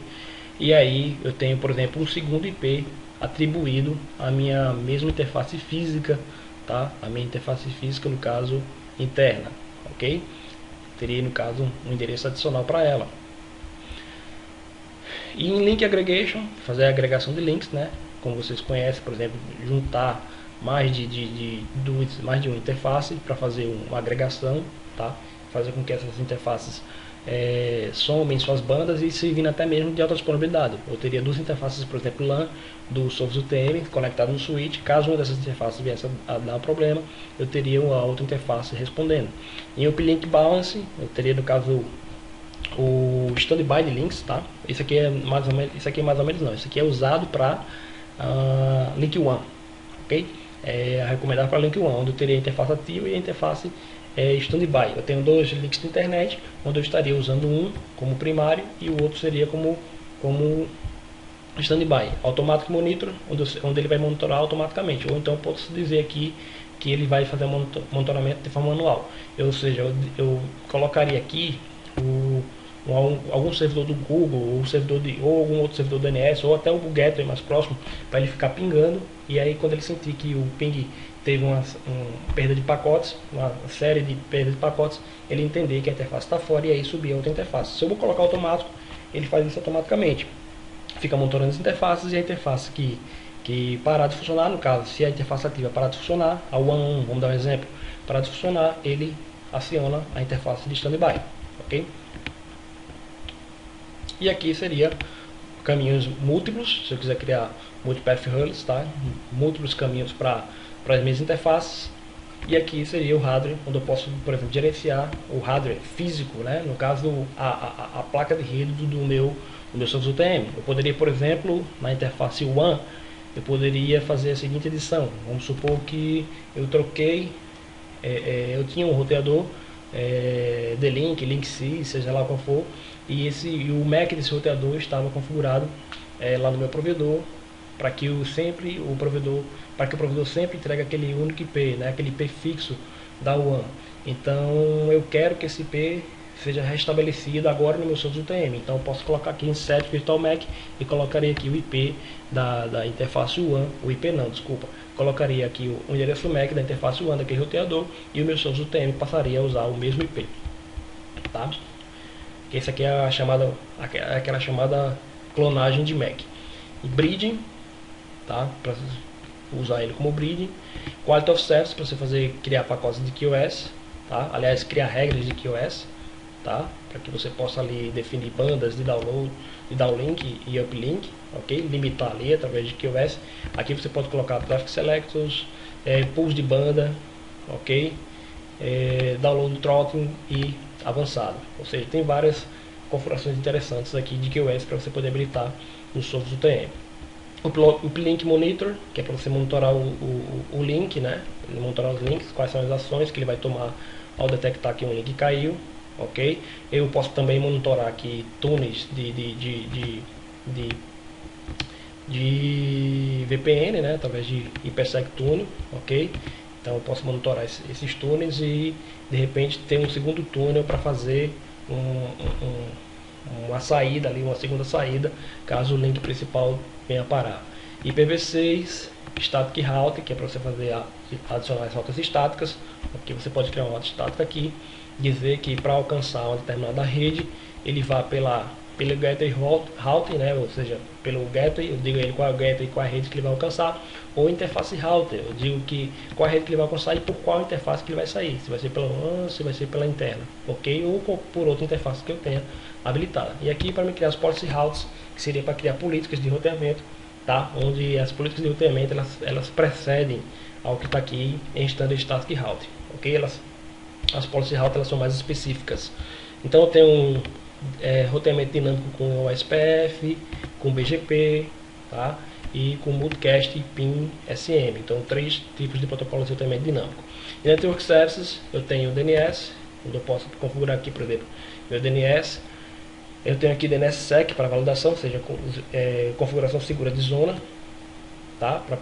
A: E aí eu tenho, por exemplo, um segundo IP atribuído à minha mesma interface física, tá? A minha interface física, no caso, interna, ok? Teria, no caso, um endereço adicional para ela. E em Link Aggregation, fazer a agregação de links, né? Como vocês conhecem, por exemplo, juntar mais de uma interface para fazer uma agregação, tá? Fazer com que essas interfaces somem suas bandas e servindo até mesmo de alta disponibilidade. Eu teria duas interfaces, por exemplo, LAN do Sophos UTM conectado no switch. Caso uma dessas interfaces viesse a dar um problema, eu teria uma outra interface respondendo. Em Uplink Balance, eu teria, no caso, o standby de links, tá? Isso aqui é mais ou menos não. Isso aqui é usado para Link One, ok? É recomendado para Link One, onde eu teria a interface ativa e a interface standby. Eu tenho dois links de internet, onde eu estaria usando um como primário e o outro seria como standby. Automatic Monitor, onde ele vai monitorar automaticamente. Ou então eu posso dizer aqui que ele vai fazer monitoramento de forma manual. Ou seja, eu colocaria aqui algum servidor do Google, ou algum outro servidor do DNS, ou até o gateway mais próximo, para ele ficar pingando, e aí quando ele sentir que o ping teve uma perda de pacotes, uma série de perdas de pacotes, ele entender que a interface está fora e aí subir a outra interface. Se eu vou colocar automático, ele faz isso automaticamente. Fica monitorando as interfaces, e a interface que parar de funcionar, no caso, se a interface ativa parar de funcionar, a One, vamos dar um exemplo, parar de funcionar, ele aciona a interface de standby, ok? E aqui seria caminhos múltiplos, se eu quiser criar multipath hurdles, tá? Múltiplos caminhos para as minhas interfaces. E aqui seria o hardware, onde eu posso, por exemplo, gerenciar o hardware físico, né? No caso, a placa de rede do meu Sophos UTM. Eu poderia, por exemplo, na interface One, eu poderia fazer a seguinte edição. Vamos supor que eu troquei, eu tinha um roteador D-Link, Link-C, seja lá qual for, e o MAC desse roteador estava configurado lá no meu provedor, para que o provedor sempre entregue aquele único IP, né, aquele IP fixo da One. Então eu quero que esse IP seja restabelecido agora no meu Sophos UTM. Então eu posso colocar aqui em Set Virtual MAC e colocaria aqui o IP da interface One, o IP não, desculpa. Colocaria aqui o endereço MAC da interface One daquele roteador e o meu Sophos UTM passaria a usar o mesmo IP, tá? Essa aqui é aquela chamada clonagem de MAC. E bridging, tá? Para usar ele como bridging. Quality of Service, para você criar pacotes de QoS, tá? Aliás, criar regras de QoS, tá? Para que você possa ali definir bandas de download, de downlink e uplink, ok? Limitar ali através de QoS. Aqui você pode colocar traffic selectors, pools de banda, ok? Download throttling e avançado. Ou seja, tem várias configurações interessantes aqui de QoS para você poder habilitar no Sophos UTM. O Uplink Monitor, que é para você monitorar o link, né? Monitorar os links, quais são as ações que ele vai tomar ao detectar que um link caiu, ok? Eu posso também monitorar aqui túneis de VPN, né? Através de IPsec túnel, ok? Então eu posso monitorar esses túneis e de repente ter um segundo túnel para fazer uma saída ali, uma segunda saída, caso o link principal venha parar. IPv6, Static Route, que é para você fazer adicionar as rotas estáticas. Aqui você pode criar uma rota estática aqui, dizer que para alcançar uma determinada rede, ele vá pelo gateway routing, né? Ou seja, pelo gateway, eu digo ele qual é o gateway e qual é a rede que ele vai alcançar, ou interface router, eu digo que qual é a rede que ele vai alcançar e por qual interface que ele vai sair, se vai ser pela WAN, se vai ser pela interna, ok? Ou por outra interface que eu tenha habilitada. E aqui para me criar as policy routes, que seria para criar políticas de roteamento, tá? Onde as políticas de roteamento elas precedem ao que está aqui em Standard Static Route, ok? As policy routes elas são mais específicas. Então eu tenho roteamento dinâmico com o SPF, com BGP, tá? E com Multicast e PIN SM. Então 3 tipos de protocolos de roteamento dinâmico. E Network Services eu tenho o DNS, onde eu posso configurar aqui, por exemplo, meu DNS. Eu tenho aqui DNSSEC para validação, ou seja, configuração segura de zona, tá? Para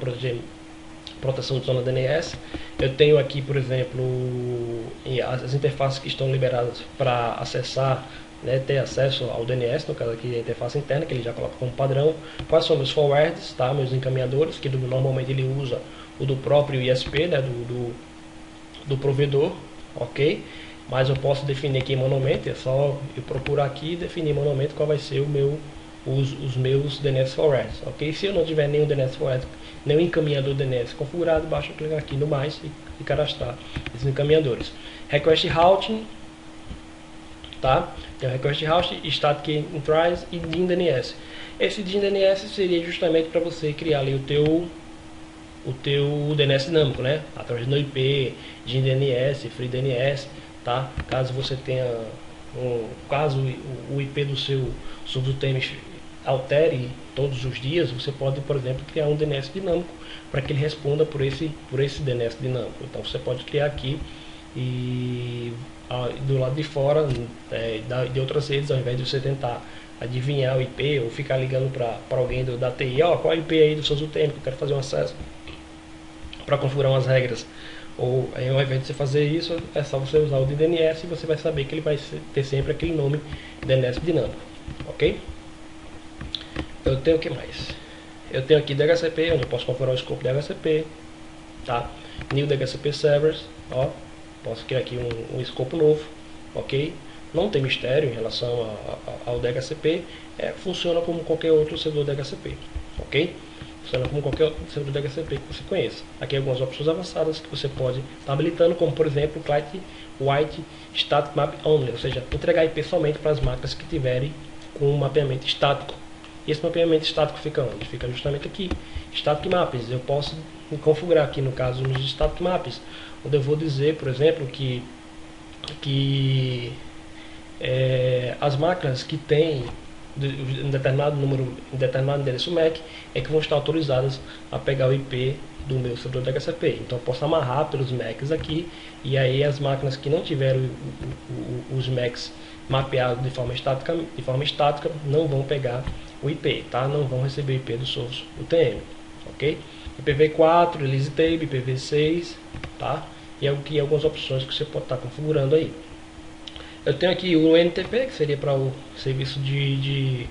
A: proteção de zona DNS. Eu tenho aqui, por exemplo, as interfaces que estão liberadas para acessar, né, ter acesso ao DNS, no caso aqui a interface interna, que ele já coloca como padrão. Quais são meus forwards, tá? Meus encaminhadores, que normalmente ele usa o do próprio ISP, né, do provedor, ok? Mas eu posso definir aqui em monumento, é só eu procurar aqui e definir em monumento qual vai ser os meus DNS forwards, ok? Se eu não tiver nenhum DNS forward, nenhum encaminhador DNS configurado, basta clicar aqui no mais e cadastrar esses encaminhadores. Request Routing, tá? Tem o Request Routing, Static Entries e DIN DNS. Esse DIN DNS seria justamente para você criar ali o teu DNS dinâmico, né? Através do IP, DIN DNS, Free DNS, tá? Caso você tenha caso o IP do seu subsistema altere todos os dias, você pode, por exemplo, criar um DNS dinâmico para que ele responda por esse DNS dinâmico. Então você pode criar aqui e do lado de fora de outras redes, ao invés de você tentar adivinhar o IP ou ficar ligando para alguém da TI, qual é o IP aí do seu UTM que eu quero fazer um acesso para configurar umas regras, ou ao invés de você fazer isso, é só você usar o de DNS e você vai saber que ele vai ter sempre aquele nome DNS dinâmico, ok? Eu tenho o que mais? Eu tenho aqui DHCP, onde eu posso configurar o escopo de DHCP, tá? New DHCP Servers, ó, posso criar aqui um escopo novo, ok? Não tem mistério em relação ao DHCP, funciona como qualquer outro servidor DHCP, ok? Funciona como qualquer outro servidor DHCP que você conheça. Aqui algumas opções avançadas que você pode estar habilitando, como por exemplo o Client White Static Map Only, ou seja, entregar IP somente para as máquinas que tiverem com um mapeamento estático. E esse mapeamento estático fica onde? Fica justamente aqui, Static Maps. Eu posso configurar aqui, no caso, nos Static Maps, onde eu vou dizer, por exemplo, que as máquinas que têm um determinado número, um determinado endereço MAC é que vão estar autorizadas a pegar o IP do meu servidor DHCP. Então eu posso amarrar pelos MACs aqui, e aí as máquinas que não tiverem os MACs mapeados de forma estática não vão pegar o IP, tá? Não vão receber o IP do source UTM, ok? IPv4, Release Table, IPv6, tá? E aqui algumas opções que você pode estar configurando aí. Eu tenho aqui o NTP, que seria para o serviço de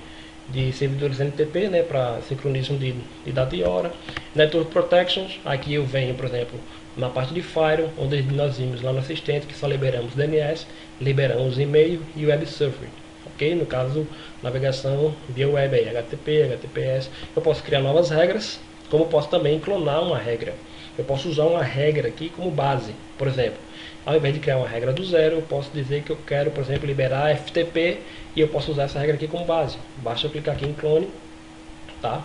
A: servidores NTP, né, para sincronismo de data e hora. Network Protections, aqui eu venho, por exemplo, na parte de Firewall, onde nós vimos lá no assistente que só liberamos DNS, liberamos e-mail e web surfing, ok? No caso, navegação via web, aí, HTTP, HTTPS. Eu posso criar novas regras, como posso também clonar uma regra. Eu posso usar uma regra aqui como base, por exemplo. Ao invés de criar uma regra do zero, eu posso dizer que eu quero, por exemplo, liberar FTP, e eu posso usar essa regra aqui como base. Basta eu clicar aqui em clone, tá?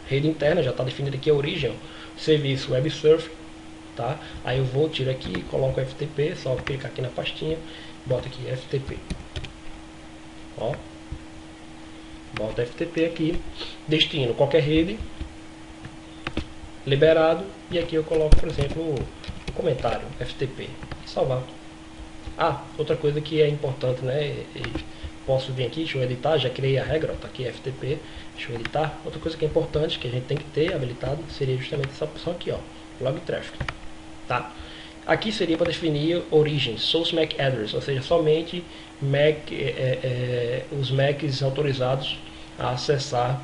A: Rede interna, já está definido aqui a origem, serviço web surf, tá? Aí eu vou, tiro aqui, coloco FTP, só clicar aqui na pastinha, boto aqui FTP. Ó. Bota FTP aqui, destino qualquer rede, liberado, e aqui eu coloco, por exemplo, o comentário FTP e salvar. Outra coisa que é importante, né? Posso vir aqui, deixa eu editar, já criei a regra, ó, tá aqui FTP, deixa eu editar. Outra coisa que é importante, que a gente tem que ter habilitado, seria justamente essa opção aqui, ó, log traffic, tá? Aqui seria para definir origem, source MAC address, ou seja, somente os MACs autorizados a acessar,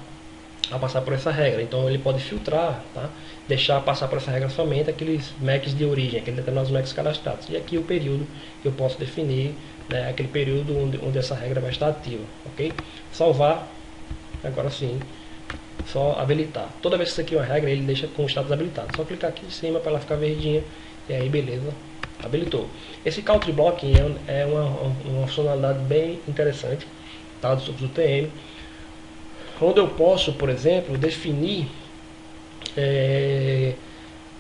A: a passar por essa regra. Então ele pode filtrar, tá? Deixar passar por essa regra somente aqueles MACs de origem, aqueles determinados MACs cadastrados. E aqui o período eu posso definir, né, aquele período onde essa regra vai estar ativa, ok? Salvar, agora sim, só habilitar. Toda vez que você cria uma regra, ele deixa com o status habilitado. Só clicar aqui em cima para ela ficar verdinha e aí beleza, habilitou. Esse country blocking é uma funcionalidade bem interessante, tá, do TM, onde eu posso, por exemplo, definir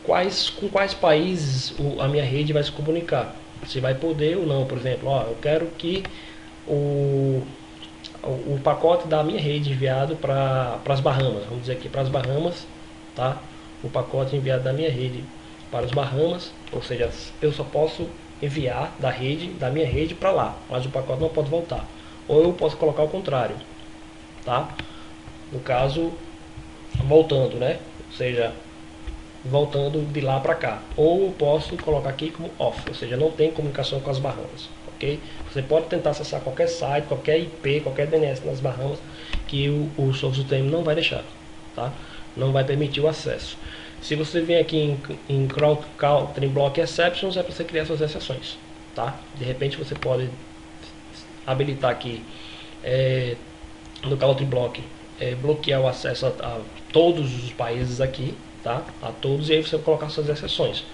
A: com quais países a minha rede vai se comunicar. Se vai poder ou não, por exemplo, eu quero que o pacote da minha rede enviado para as Bahamas, vamos dizer aqui, para as Bahamas, tá? O pacote enviado da minha rede para os Bahamas, ou seja, eu só posso enviar da minha rede para lá, mas o pacote não pode voltar. Ou eu posso colocar o contrário, tá? No caso, voltando, né? Ou seja, voltando de lá para cá. Ou eu posso colocar aqui como off, ou seja, não tem comunicação com as Bahamas, ok? Você pode tentar acessar qualquer site, qualquer IP, qualquer DNS nas Bahamas, que o Sophos UTM não vai deixar, tá? Não vai permitir o acesso. Se você vem aqui em Country Block Exceptions, é para você criar suas exceções, tá? De repente você pode habilitar aqui no Country Block bloquear o acesso a todos os países aqui, tá? A todos, e aí você vai colocar suas exceções.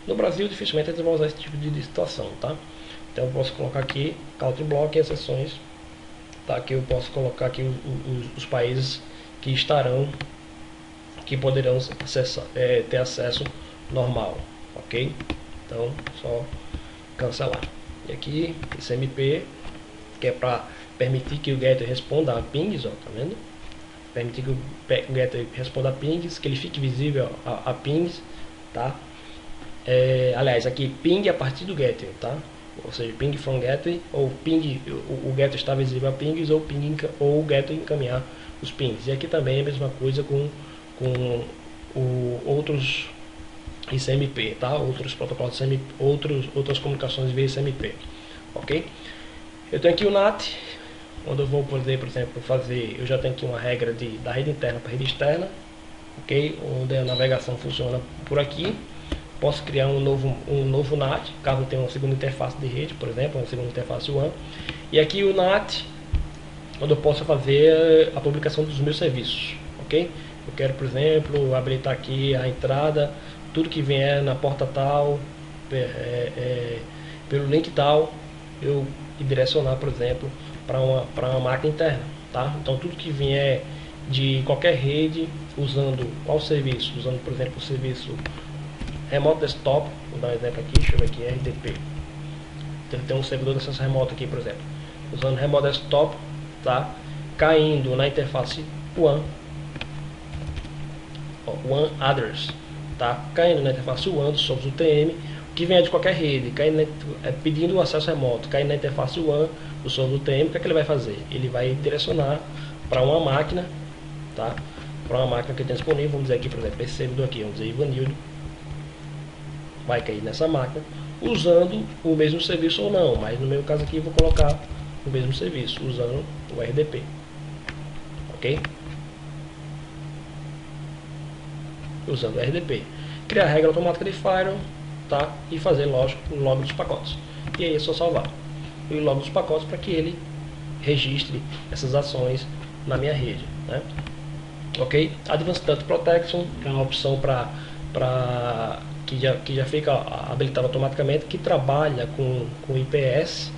A: No Brasil, dificilmente eles vão usar esse tipo de situação, tá? Então eu posso colocar aqui Country Block e exceções, tá? Aqui eu posso colocar aqui os países que poderão acessar, ter acesso normal, ok? Então só cancelar. E aqui esse MP, que é para permitir que o getter responda a pings, ó, tá vendo? Permitir que o getter responda a pings, que ele fique visível a pings, tá? Aliás, aqui ping a partir do getter, tá? Ou seja, ping from getter, ou ping, o getter está visível a pings, ou o getter encaminhar os pings. E aqui também é a mesma coisa com outros ICMP, tá? Outros protocolos ICMP, outras comunicações via ICMP, ok? Eu tenho aqui o NAT, onde eu vou poder, por exemplo, eu já tenho aqui uma regra da rede interna para a rede externa, ok? Onde a navegação funciona por aqui. Posso criar um novo NAT, caso eu tenha uma segunda interface de rede, por exemplo, uma segunda interface WAN. E aqui o NAT, onde eu posso fazer a publicação dos meus serviços, ok? Eu quero, por exemplo, habilitar aqui a entrada, tudo que vier na porta tal, pelo link tal, eu direcionar, por exemplo, para uma máquina interna, tá? Então tudo que vier de qualquer rede, usando qual serviço? Usando, por exemplo, o serviço Remote Desktop, vou dar um exemplo aqui, deixa eu ver aqui, RDP. Tem um servidor de acesso remoto aqui, por exemplo. Usando Remote Desktop, tá? Caindo na interface WAN, WAN Address, tá? Caindo na interface WAN do Sophos UTM, que venha de qualquer rede, pedindo o acesso remoto, caindo na interface WAN do Sophos UTM, o que é que ele vai fazer? Ele vai direcionar para uma máquina, tá? Para uma máquina que tem disponível, vamos dizer aqui, por exemplo, esse servidor aqui, vamos dizer Ivanildo, vai cair nessa máquina, usando o mesmo serviço ou não, mas no meu caso aqui eu vou colocar o mesmo serviço, usando o RDP, ok? Usando o RDP. Criar a regra automática de firewall, tá? E fazer, lógico, o log dos pacotes. E aí é só salvar o log dos pacotes para que ele registre essas ações na minha rede, né? Ok? Advanced Data Protection é uma opção que já fica habilitado automaticamente, que trabalha com IPS,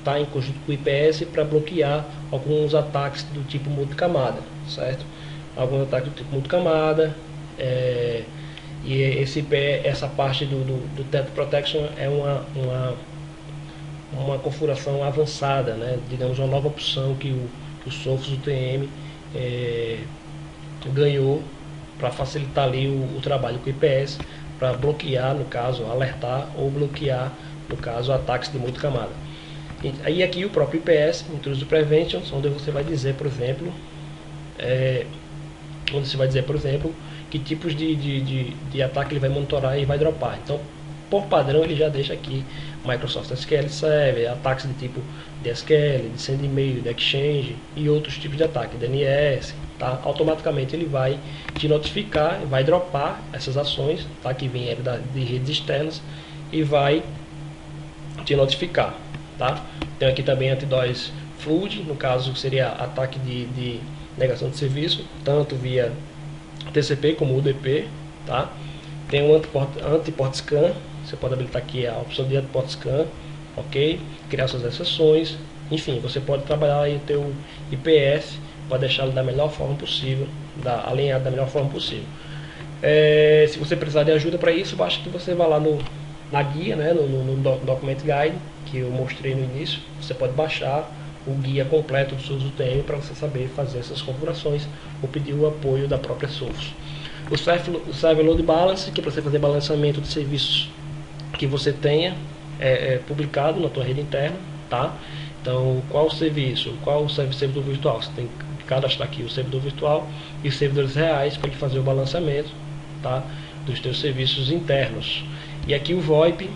A: tá? Em conjunto com IPS, para bloquear alguns ataques do tipo multicamada, certo? Alguns ataques do tipo multicamada, e essa parte do Data Protection é uma configuração avançada, né? Digamos, uma nova opção que o Sophos UTM ganhou para facilitar ali o trabalho com o IPS, para bloquear, no caso, alertar ou bloquear, no caso, ataques de multicamada. E aí aqui o próprio IPS, Intrusion Prevention, onde você vai dizer, por exemplo, que tipos de ataque ele vai monitorar e vai dropar. Então, por padrão ele já deixa aqui Microsoft SQL Server, ataques de tipo DSQL, de send e-mail, de Exchange e outros tipos de ataque, DNS, tá? Automaticamente ele vai te notificar, vai dropar essas ações, tá? Que vêm de redes externas e vai te notificar, tá? Tem aqui também anti-DOS Flood, no caso seria ataque de negação de serviço, tanto via TCP como UDP, tá? Tem um anti-port scan, você pode habilitar aqui a opção de anti-port scan, ok? Criar suas exceções, enfim, você pode trabalhar aí o teu IPS para deixá-lo da melhor forma possível, alinhado da melhor forma possível. Se você precisar de ajuda para isso, basta que você vá lá na guia, né, no Document Guide, que eu mostrei no início. Você pode baixar o guia completo do SUS UTM para você saber fazer essas configurações ou pedir o apoio da própria SUS. O Server Load Balance, que é para você fazer balanceamento de serviços que você tenha publicado na tua rede interna, tá? Então, qual o serviço, qual o servidor virtual? Você tem que cadastrar aqui o servidor virtual e os servidores reais para ele fazer o balanceamento, tá? Dos teus serviços internos. E aqui o VoIP,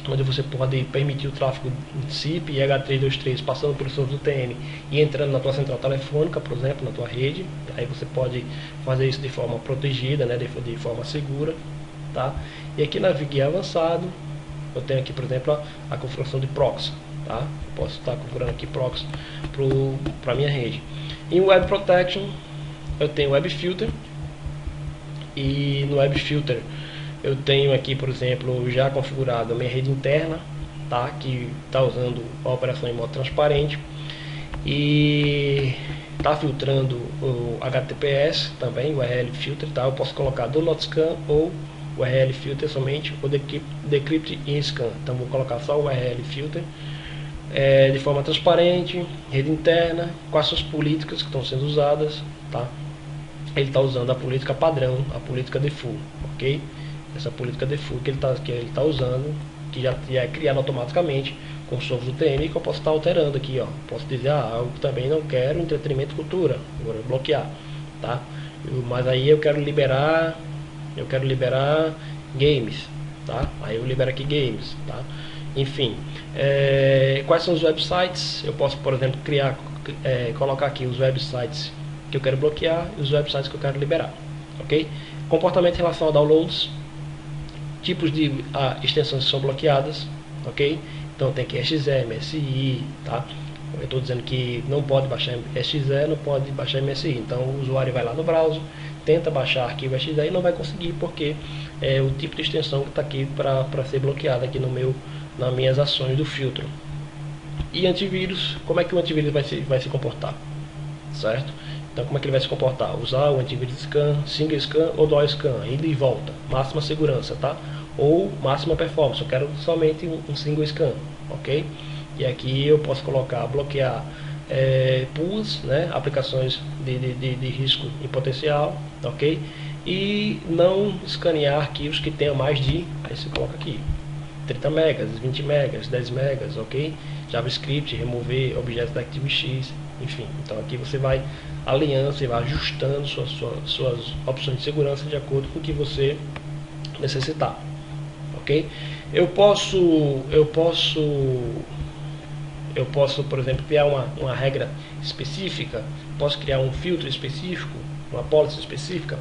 A: onde você pode permitir o tráfego de SIP e H323 passando por SUS UTM e entrando na tua central telefônica, por exemplo, na tua rede. Aí você pode fazer isso de forma protegida, né, de forma segura, tá? E aqui na guia avançado, eu tenho aqui, por exemplo, a configuração de proxy, tá? Eu posso estar configurando aqui proxy para minha rede. Em Web Protection, eu tenho Web Filter, e no Web Filter eu tenho aqui, por exemplo, já configurado a minha rede interna, tá? Que está usando a operação em modo transparente e está filtrando o HTTPS também, o URL Filter, tá? Eu posso colocar do not scan ou o URL Filter somente, ou decrypt in scan. Então vou colocar só o URL Filter de forma transparente, rede interna, quais são as políticas que estão sendo usadas, tá? Ele está usando a política padrão, a política default, ok? Essa política default que ele tá usando, que já é criada automaticamente com o SUS UTM, que eu posso estar alterando aqui, ó. Posso dizer, eu também não quero entretenimento e cultura, agora bloquear, tá? Mas aí eu quero liberar games, tá? Aí eu libero aqui games, tá? Enfim, quais são os websites? Eu posso, por exemplo, colocar aqui os websites que eu quero bloquear e os websites que eu quero liberar, ok? Comportamento em relação a downloads, tipos de extensões que são bloqueadas, ok? Então tem aqui exe, MSI, tá? Eu estou dizendo que não pode baixar exe, não pode baixar MSI. Então o usuário vai lá no browser, tenta baixar arquivo exe e não vai conseguir, porque é o tipo de extensão que está aqui para ser bloqueada aqui nas minhas ações do filtro. E antivírus, como é que o antivírus vai se comportar? Certo? Então como é que ele vai se comportar? Usar o antivírus scan, single scan ou dual scan, ida e volta, máxima segurança, tá? Ou máxima performance, eu quero somente um single scan, ok? E aqui eu posso bloquear pools, né? Aplicações de risco em potencial, ok? E não escanear arquivos que tenham mais de, aí você coloca aqui, 30 megas, 20 megas, 10 megas, ok? JavaScript, remover objetos da ActiveX, enfim. Então aqui você vai alinhando, você vai ajustando suas opções de segurança de acordo com o que você necessitar, ok? Eu posso, por exemplo, criar uma regra específica, posso criar um filtro específico, uma policy específica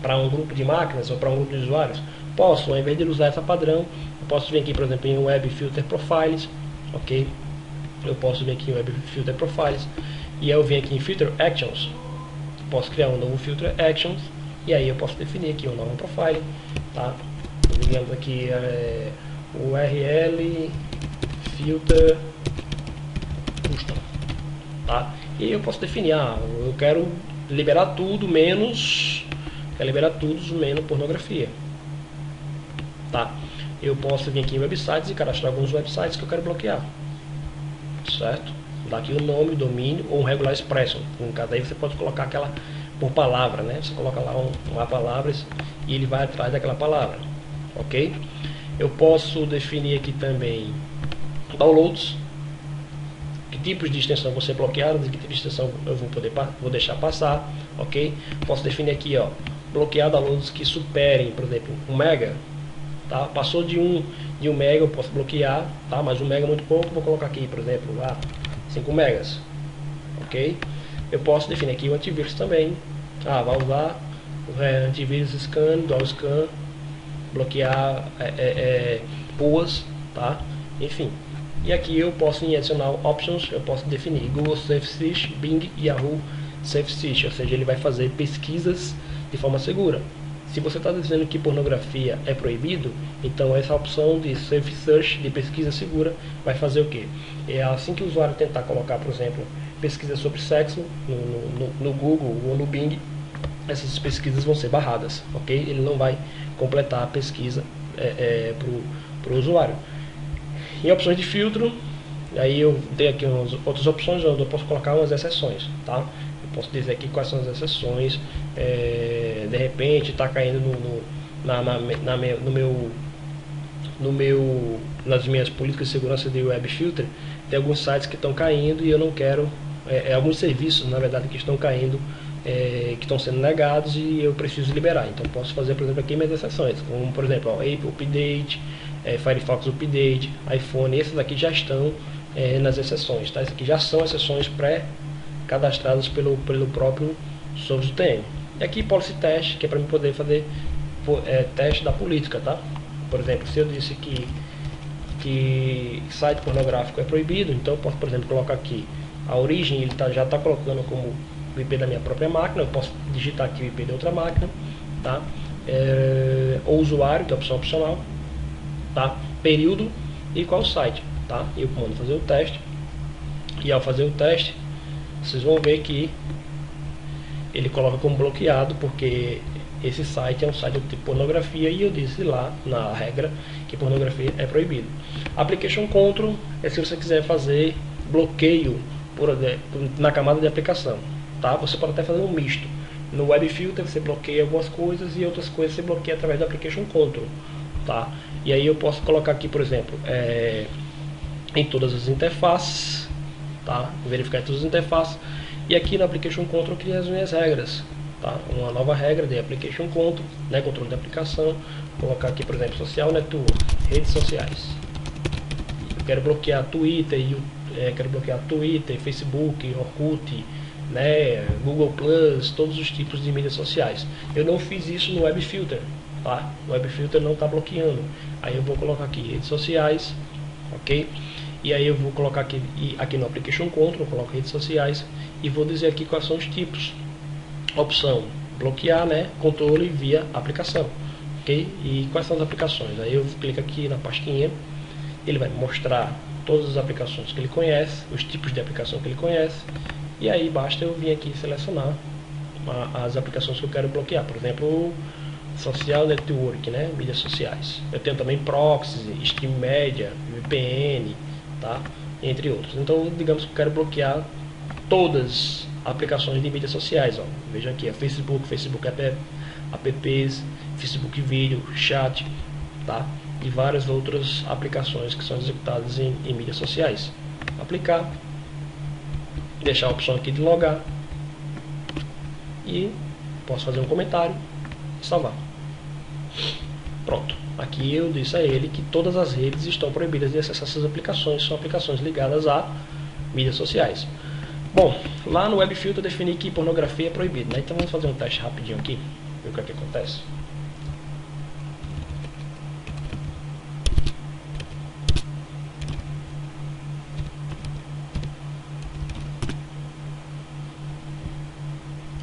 A: para um grupo de máquinas ou para um grupo de usuários. Posso, ao invés de usar essa padrão, eu posso vir aqui, por exemplo, em Web Filter Profiles, ok? Eu posso vir aqui em Web Filter Profiles e eu venho aqui em Filter Actions, posso criar um novo Filter Actions e aí eu posso definir aqui um novo profile, tá? Digamos aqui URL Filter Custom, tá? E eu posso definir, eu quero liberar tudo menos pornografia, tá? Eu posso vir aqui em websites e cadastrar alguns websites que eu quero bloquear, certo? Dá aqui o nome, domínio ou um regular expression. No caso aí você pode colocar aquela por palavra, né? Você coloca lá uma palavra e ele vai atrás daquela palavra, ok? Eu posso definir aqui também downloads, que tipos de extensão vão ser bloqueadas e que tipo de extensão eu vou deixar passar, ok? Posso definir aqui, bloquear downloads que superem, por exemplo, 1 mega, tá? Passou de 1 mega eu posso bloquear, tá? Mas 1 mega é muito pouco, vou colocar aqui, por exemplo, 5 megas, ok? Eu posso definir aqui o antivírus também. Vai usar antivírus scan, dual scan, bloquear PUAs, tá? Enfim. E aqui eu posso, em adicional options, eu posso definir Google Safe Search, Bing e Yahoo Safe Search, ou seja, ele vai fazer pesquisas de forma segura. Se você está dizendo que pornografia é proibido, então essa opção de Safe Search, de pesquisa segura, vai fazer o quê? É assim que o usuário tentar colocar, por exemplo, pesquisa sobre sexo no Google ou no Bing, essas pesquisas vão ser barradas, ok? Ele não vai completar a pesquisa para o usuário. Em opções de filtro, aí eu tenho aqui outras opções onde eu posso colocar umas exceções, tá? Eu posso dizer aqui quais são as exceções. De repente está caindo nas minhas políticas de segurança de web filter, tem alguns sites que estão caindo e eu não quero, alguns serviços na verdade que estão caindo, que estão sendo negados e eu preciso liberar. Então posso fazer, por exemplo, aqui minhas exceções, como por exemplo Apple Update, Firefox Update, iPhone, esses aqui já estão nas exceções, tá? Esses aqui já são exceções pré-cadastradas pelo próprio Source TM. E aqui Policy Test, que é para mim poder fazer teste da política, tá? Por exemplo, se eu disse que site pornográfico é proibido, então eu posso, por exemplo, colocar aqui a origem, ele já está colocando como o IP da minha própria máquina, eu posso digitar aqui o IP de outra máquina, tá? O usuário, que é a opção opcional, tá? Período e qual site, tá? Eu mando fazer o teste, e ao fazer o teste, vocês vão ver que ele coloca como bloqueado, porque esse site é um site de pornografia e eu disse lá na regra que pornografia é proibido. Application Control é se você quiser fazer bloqueio na camada de aplicação, tá? Você pode até fazer um misto. No Web Filter você bloqueia algumas coisas e outras coisas você bloqueia através do Application Control, tá? E aí eu posso colocar aqui, por exemplo, em todas as interfaces, tá? Verificar todas as interfaces. E aqui no Application Control eu criei as minhas regras, tá? Uma nova regra de Application Control, né? Controle de aplicação. Vou colocar aqui, por exemplo, Social Network, redes sociais. Eu quero bloquear Twitter, Facebook, Orkut, né? Google Plus, todos os tipos de mídias sociais. Eu não fiz isso no Web Filter, tá? O Web Filter não está bloqueando. Aí eu vou colocar aqui redes sociais, ok? E aí eu vou colocar aqui no Application Control, eu coloco redes sociais e vou dizer aqui quais são os tipos. Opção bloquear, né? Controle via aplicação, ok? E quais são as aplicações? Aí eu clico aqui na pastinha, ele vai mostrar todas as aplicações que ele conhece, os tipos de aplicação que ele conhece, e aí basta eu vir aqui selecionar as aplicações que eu quero bloquear. Por exemplo, Social Network, né? Mídias sociais. Eu tenho também Proxy, Steam Media, VPN, tá? Entre outros. Então, digamos que eu quero bloquear todas as aplicações de mídias sociais, ó. Veja aqui, Facebook apps, Facebook Vídeo, Chat, tá? E várias outras aplicações que são executadas em mídias sociais. Aplicar, deixar a opção aqui de logar e posso fazer um comentário e salvar. Pronto. Aqui eu disse a ele que todas as redes estão proibidas de acessar essas aplicações, são aplicações ligadas a mídias sociais. Bom, lá no Web Filter eu defini que pornografia é proibida, né? Então vamos fazer um teste rapidinho aqui, ver o que é que acontece.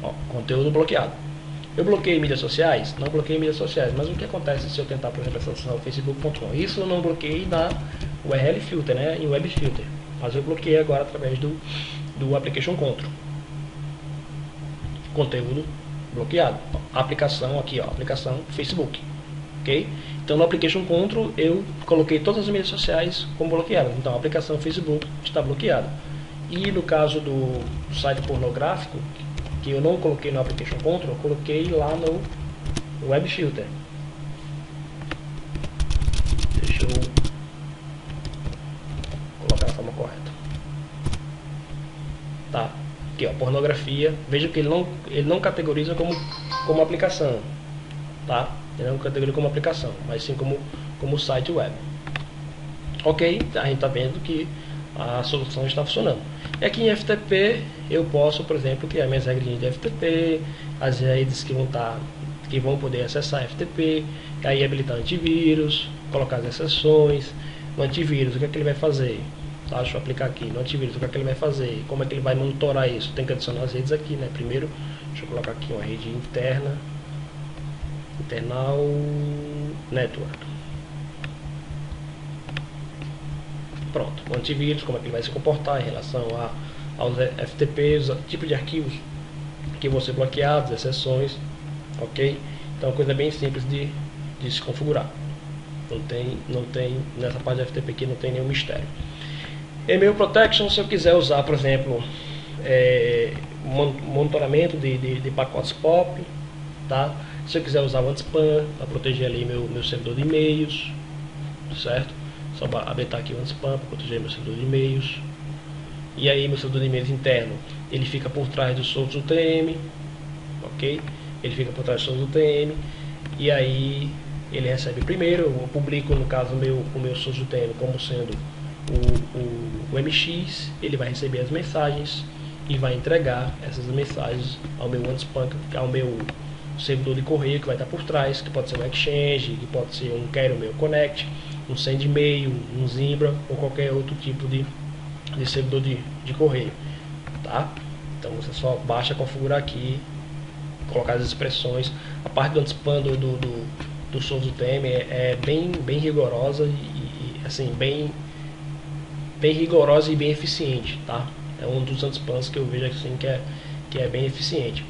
A: Ó, conteúdo bloqueado. Eu bloqueei mídias sociais? Não bloqueei mídias sociais, mas o que acontece se eu tentar, por exemplo, acessar o facebook.com? Isso eu não bloqueei na URL Filter, né? Em Web Filter, mas eu bloqueei agora através do Application Control. Conteúdo bloqueado. A aplicação aqui, ó, aplicação Facebook, ok? Então no Application Control eu coloquei todas as mídias sociais como bloqueadas. Então a aplicação Facebook está bloqueada. E no caso do site pornográfico, que eu não coloquei no Application Control, eu coloquei lá no Web Filter. Deixa eu colocar da forma correta. Tá? Aqui, ó, pornografia. Veja que ele não categoriza como aplicação, tá? não categoria como aplicação, mas sim como site web. Ok, a gente está vendo que a solução está funcionando. E aqui em FTP eu posso, por exemplo, criar minhas regrinhas de FTP, as redes que vão poder acessar FTP, aí habilitar antivírus, colocar as exceções. No antivírus, o que é que ele vai fazer? Tá, deixa eu aplicar aqui. No antivírus, o que é que ele vai fazer? Como é que ele vai monitorar isso? Tem que adicionar as redes aqui, né? Primeiro, deixa eu colocar aqui uma rede interna, internal network. Pronto, o antivírus, como é que ele vai se comportar em relação aos FTPs, tipo de arquivos que vão ser bloqueados, exceções, ok? Então, coisa bem simples de se configurar. Não tem nessa parte de FTP aqui não tem nenhum mistério. Email Protection, se eu quiser usar, por exemplo, monitoramento de pacotes POP, tá? Se eu quiser usar o anti-spam para proteger ali meu servidor de e-mails, certo? Só habilitar aqui o anti-spam para proteger meu servidor de e-mails. E aí meu servidor de e-mails interno, ele fica por trás do source UTM, ok? Ele fica por trás do source UTM, e aí ele recebe primeiro, eu publico no caso o meu source UTM como sendo o MX, ele vai receber as mensagens e vai entregar essas mensagens ao meu anti-spam, ao meu servidor de correio que vai estar por trás, que pode ser um Exchange, que pode ser um Caramel Connect, um SendMail, um Zimbra ou qualquer outro tipo de servidor de correio, tá? Então você só baixa configurar aqui, colocar as expressões. A parte do anti-spam do source UTM é bem rigorosa e assim bem rigorosa e bem eficiente, tá? É um dos anti-spams que eu vejo assim que é bem eficiente.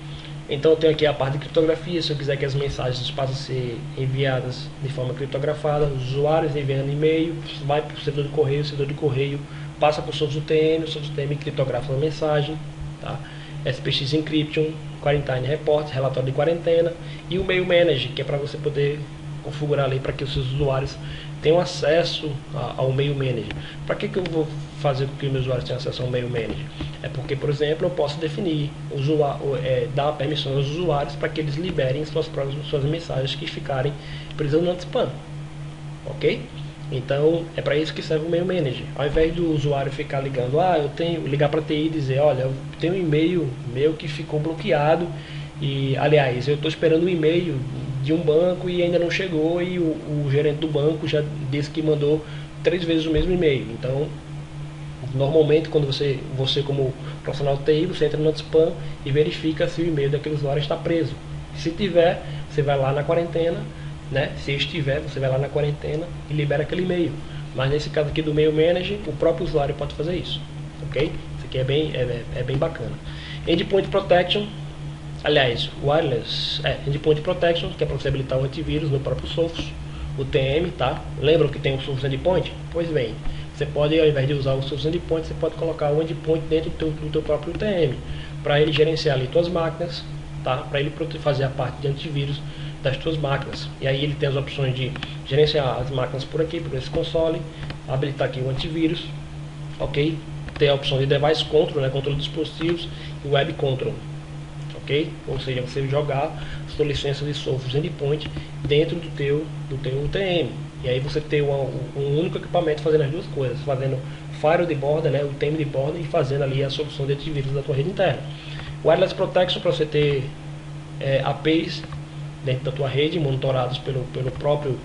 A: Então eu tenho aqui a parte de criptografia. Se eu quiser que as mensagens passem a ser enviadas de forma criptografada, os usuários enviando e-mail, vai para o servidor de correio passa para o source UTM, o source UTM criptografa a mensagem, tá? SPX Encryption, Quarantine Report, relatório de quarentena, e o Mail Manager, que é para você poder configurar ali para que os seus usuários tenham acesso ao Mail Manager. Para que eu vou fazer com que os meus usuários tenham acesso ao Mail Manager? É porque, por exemplo, eu posso definir, dar permissão aos usuários para que eles liberem suas mensagens que ficarem presas no spam, ok? Então é para isso que serve o Mail Manager. Ao invés do usuário ficar ligando, ligar para a TI e dizer, olha, eu tenho um e-mail meu que ficou bloqueado e, aliás, eu estou esperando um e-mail de um banco e ainda não chegou e o gerente do banco já disse que mandou 3 vezes o mesmo e-mail. Então, normalmente quando você como profissional de TI, você entra no spam e verifica se o e-mail daquele usuário está preso. Se tiver, você vai lá na quarentena, né? Se estiver, você vai lá na quarentena e libera aquele e-mail. Mas nesse caso aqui do Mail Manager, o próprio usuário pode fazer isso, ok? Isso aqui é bem bacana. Endpoint Protection, aliás, Wireless Endpoint Protection, que é para você habilitar o antivírus no próprio Sophos, o TM, tá? Lembram que tem o Sophos Endpoint? Pois bem, você pode, ao invés de usar o Sophos Endpoint, você pode colocar o Endpoint dentro do teu próprio TM, para ele gerenciar ali suas máquinas, tá? Para ele fazer a parte de antivírus das suas máquinas. E aí ele tem as opções de gerenciar as máquinas por aqui, por esse console, habilitar aqui o antivírus, ok? Tem a opção de Device Control, né? Controle de dispositivos, e Web Control, ok? Ou seja, você jogar sua licença de Sophos Endpoint dentro do teu UTM. E aí você tem um único equipamento fazendo as duas coisas, fazendo firewall de borda, né? O UTM de borda, e fazendo ali a solução de antivírus da tua rede interna. Wireless Protection, para você ter APIs dentro da tua rede, monitorados pelo próprio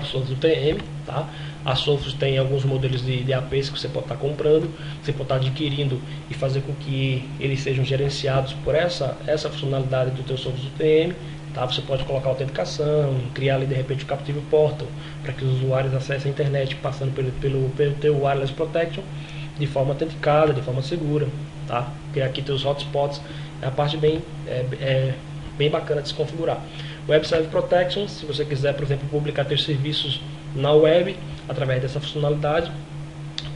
A: Sophos UTM, tá? A Sophos tem alguns modelos de APIs que você pode estar comprando, você pode estar adquirindo e fazer com que eles sejam gerenciados por essa funcionalidade do teu Sophos UTM, tá? Você pode colocar autenticação, criar ali de repente o Captive Portal para que os usuários acessem a internet passando pelo teu Wireless Protection de forma autenticada, de forma segura, tá? Porque aqui teus hotspots é a parte bem bacana de se configurar. Web Service Protection, se você quiser, por exemplo, publicar seus serviços na web através dessa funcionalidade,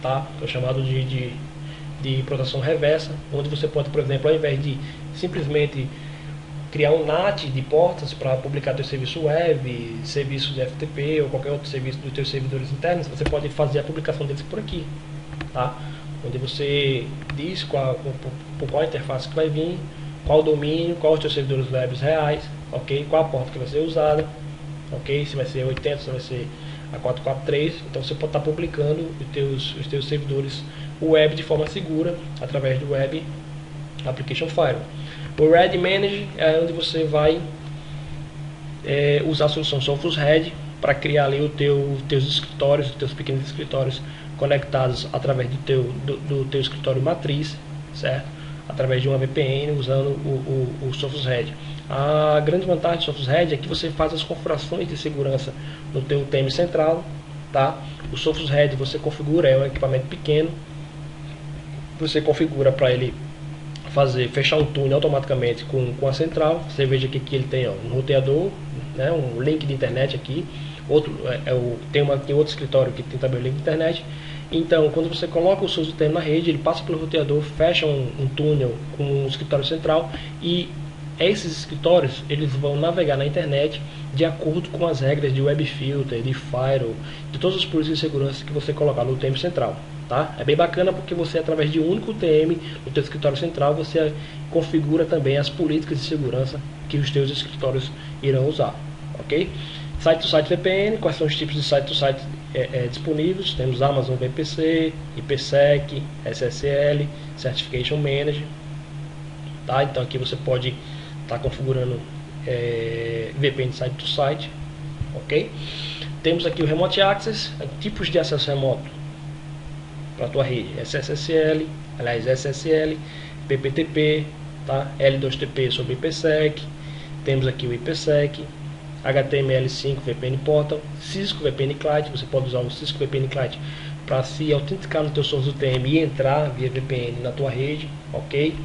A: tá? Que é chamado de proteção reversa, onde você pode, por exemplo, ao invés de simplesmente criar um NAT de portas para publicar teu serviço web, serviço de FTP ou qualquer outro serviço dos teus servidores internos, você pode fazer a publicação deles por aqui, tá? Onde você diz por qual interface que vai vir, qual domínio, quais os teus servidores web reais, ok? Qual a porta que vai ser usada, ok? Se vai ser 80, se vai ser a 443. Então você pode estar publicando os teus servidores web de forma segura através do Web Application Firewall. O Red Manager é onde você vai usar a solução Sophos Red para criar ali teus escritórios, os teus pequenos escritórios conectados através do teu escritório matriz, certo? Através de uma VPN usando o Sophos Red. A grande vantagem do Sophos Red é que você faz as configurações de segurança no teu TM central, tá? O Sophos Red você configura, é um equipamento pequeno, você configura para ele fechar um túnel automaticamente com a central. Você veja aqui que ele tem um roteador, né, um link de internet aqui, tem outro escritório que tem também o link de internet. Então, quando você coloca o seu sistema na rede, ele passa pelo roteador, fecha um túnel com o escritório central, e esses escritórios eles vão navegar na internet de acordo com as regras de web filter, de firewall, de todas as políticas de segurança que você colocar no TM central. Tá? É bem bacana porque você, através de um único TM no teu escritório central, você configura também as políticas de segurança que os teus escritórios irão usar, ok? Site-to-site VPN, quais são os tipos de site-to-site disponíveis? Temos Amazon VPC, IPsec, SSL, Certification Manager, tá? Então aqui você pode estar configurando VPN site-to-site, ok? Temos aqui o Remote Access, tipos de acesso remoto para a tua rede, SSL, PPTP, tá? L2TP sobre IPsec, temos aqui o IPsec, HTML5 VPN Portal, Cisco VPN Client. Você pode usar o Cisco VPN Client para se autenticar no teu source UTM e entrar via VPN na tua rede, ok?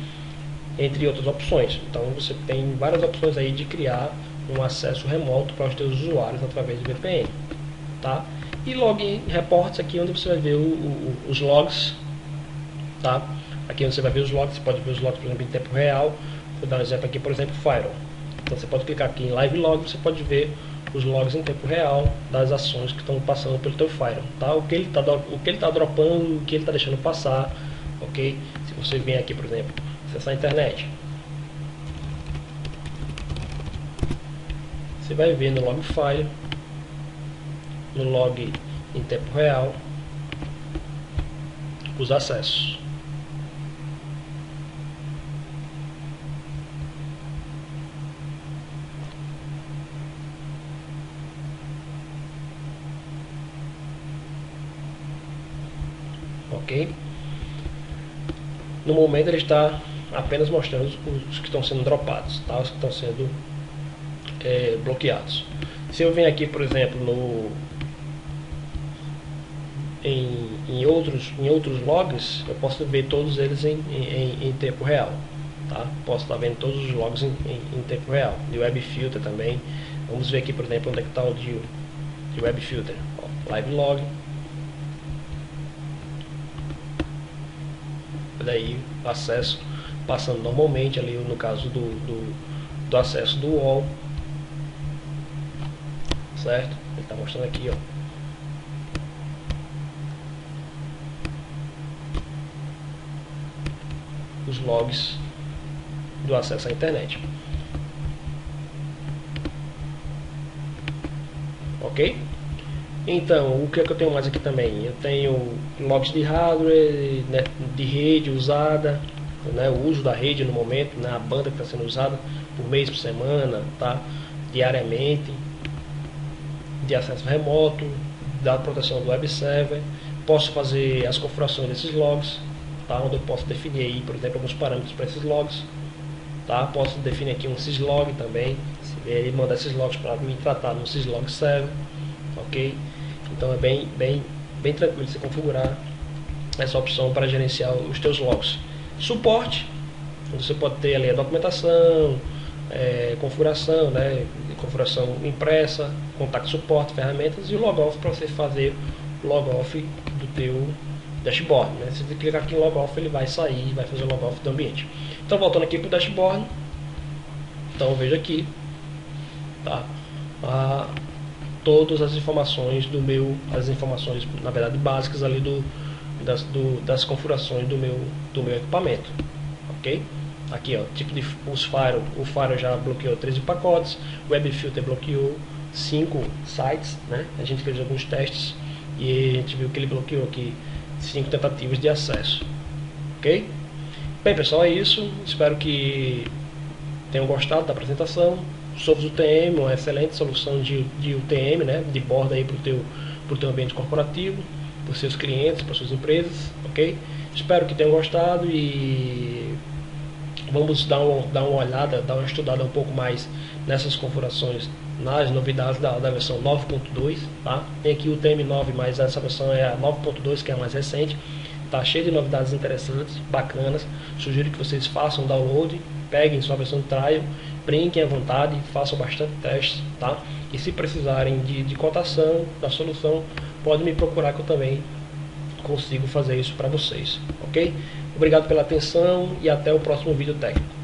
A: Entre outras opções. Então você tem várias opções aí de criar um acesso remoto para os teus usuários através de VPN, tá? E Login Reports, aqui onde você vai ver os logs, tá? Aqui onde você vai ver os logs, você pode ver os logs, por exemplo, em tempo real. Vou dar um exemplo aqui, por exemplo, Firewall. Então você pode clicar aqui em Live Log, você pode ver os logs em tempo real das ações que estão passando pelo teu Firewall, tá? O que ele está dropando, o que ele está deixando passar, ok? Se você vem aqui, por exemplo, acessar a internet, você vai ver no log file, no log em tempo real, os acessos. Ok? No momento ele está apenas mostrando os que estão sendo dropados, tá? Os que estão sendo bloqueados. Se eu venho aqui, por exemplo, em outros logs, eu posso ver todos eles em tempo real, tá? Posso estar vendo todos os logs em tempo real. De Web Filter também. Vamos ver aqui, por exemplo, onde é que está o de Web Filter. Ó, Live Log. Daí acesso passando normalmente ali no caso do acesso do wall, certo? Ele está mostrando aqui, ó, os logs do acesso à internet, ok? Então, o que é que eu tenho mais aqui também? Eu tenho logs de hardware, né, de rede usada, né, o uso da rede no momento, né, a banda que está sendo usada por mês, por semana, tá, diariamente, de acesso remoto, da proteção do web server. Posso fazer as configurações desses logs, tá, onde eu posso definir aí, por exemplo, alguns parâmetros para esses logs, tá. Posso definir aqui um syslog também, ele manda esses logs para me tratar no syslog server, ok? Então é bem tranquilo de você configurar essa opção para gerenciar os teus logs. Suporte, você pode ter ali a documentação, configuração, né, configuração impressa, contato suporte, ferramentas, e o logoff para você fazer o logoff do teu dashboard, né? Se você clicar aqui em logoff, ele vai sair e vai fazer o logoff do ambiente. Então voltando aqui para o dashboard, então veja aqui, tá? Todas as informações as informações na verdade básicas ali das configurações do meu equipamento, ok? Aqui, ó, tipo de os Firewall, o Firewall já bloqueou 13 pacotes, o WebFilter bloqueou 5 sites, né? A gente fez alguns testes e a gente viu que ele bloqueou aqui 5 tentativas de acesso, ok? Bem, pessoal, é isso. Espero que tenham gostado da apresentação. Sofos UTM, uma excelente solução de UTM, né? De borda aí para o teu ambiente corporativo, para os seus clientes, para as suas empresas, ok? Espero que tenham gostado e vamos dar uma olhada, dar uma estudada um pouco mais nessas configurações, nas novidades da versão 9.2, tá? Tem aqui o TM9, mas essa versão é a 9.2, que é a mais recente. Tá cheio de novidades interessantes, bacanas. Sugiro que vocês façam download, peguem sua versão trial, brinquem à vontade, façam bastante testes, tá? E se precisarem de cotação da solução, podem me procurar que eu também consigo fazer isso para vocês, ok? Obrigado pela atenção e até o próximo vídeo técnico.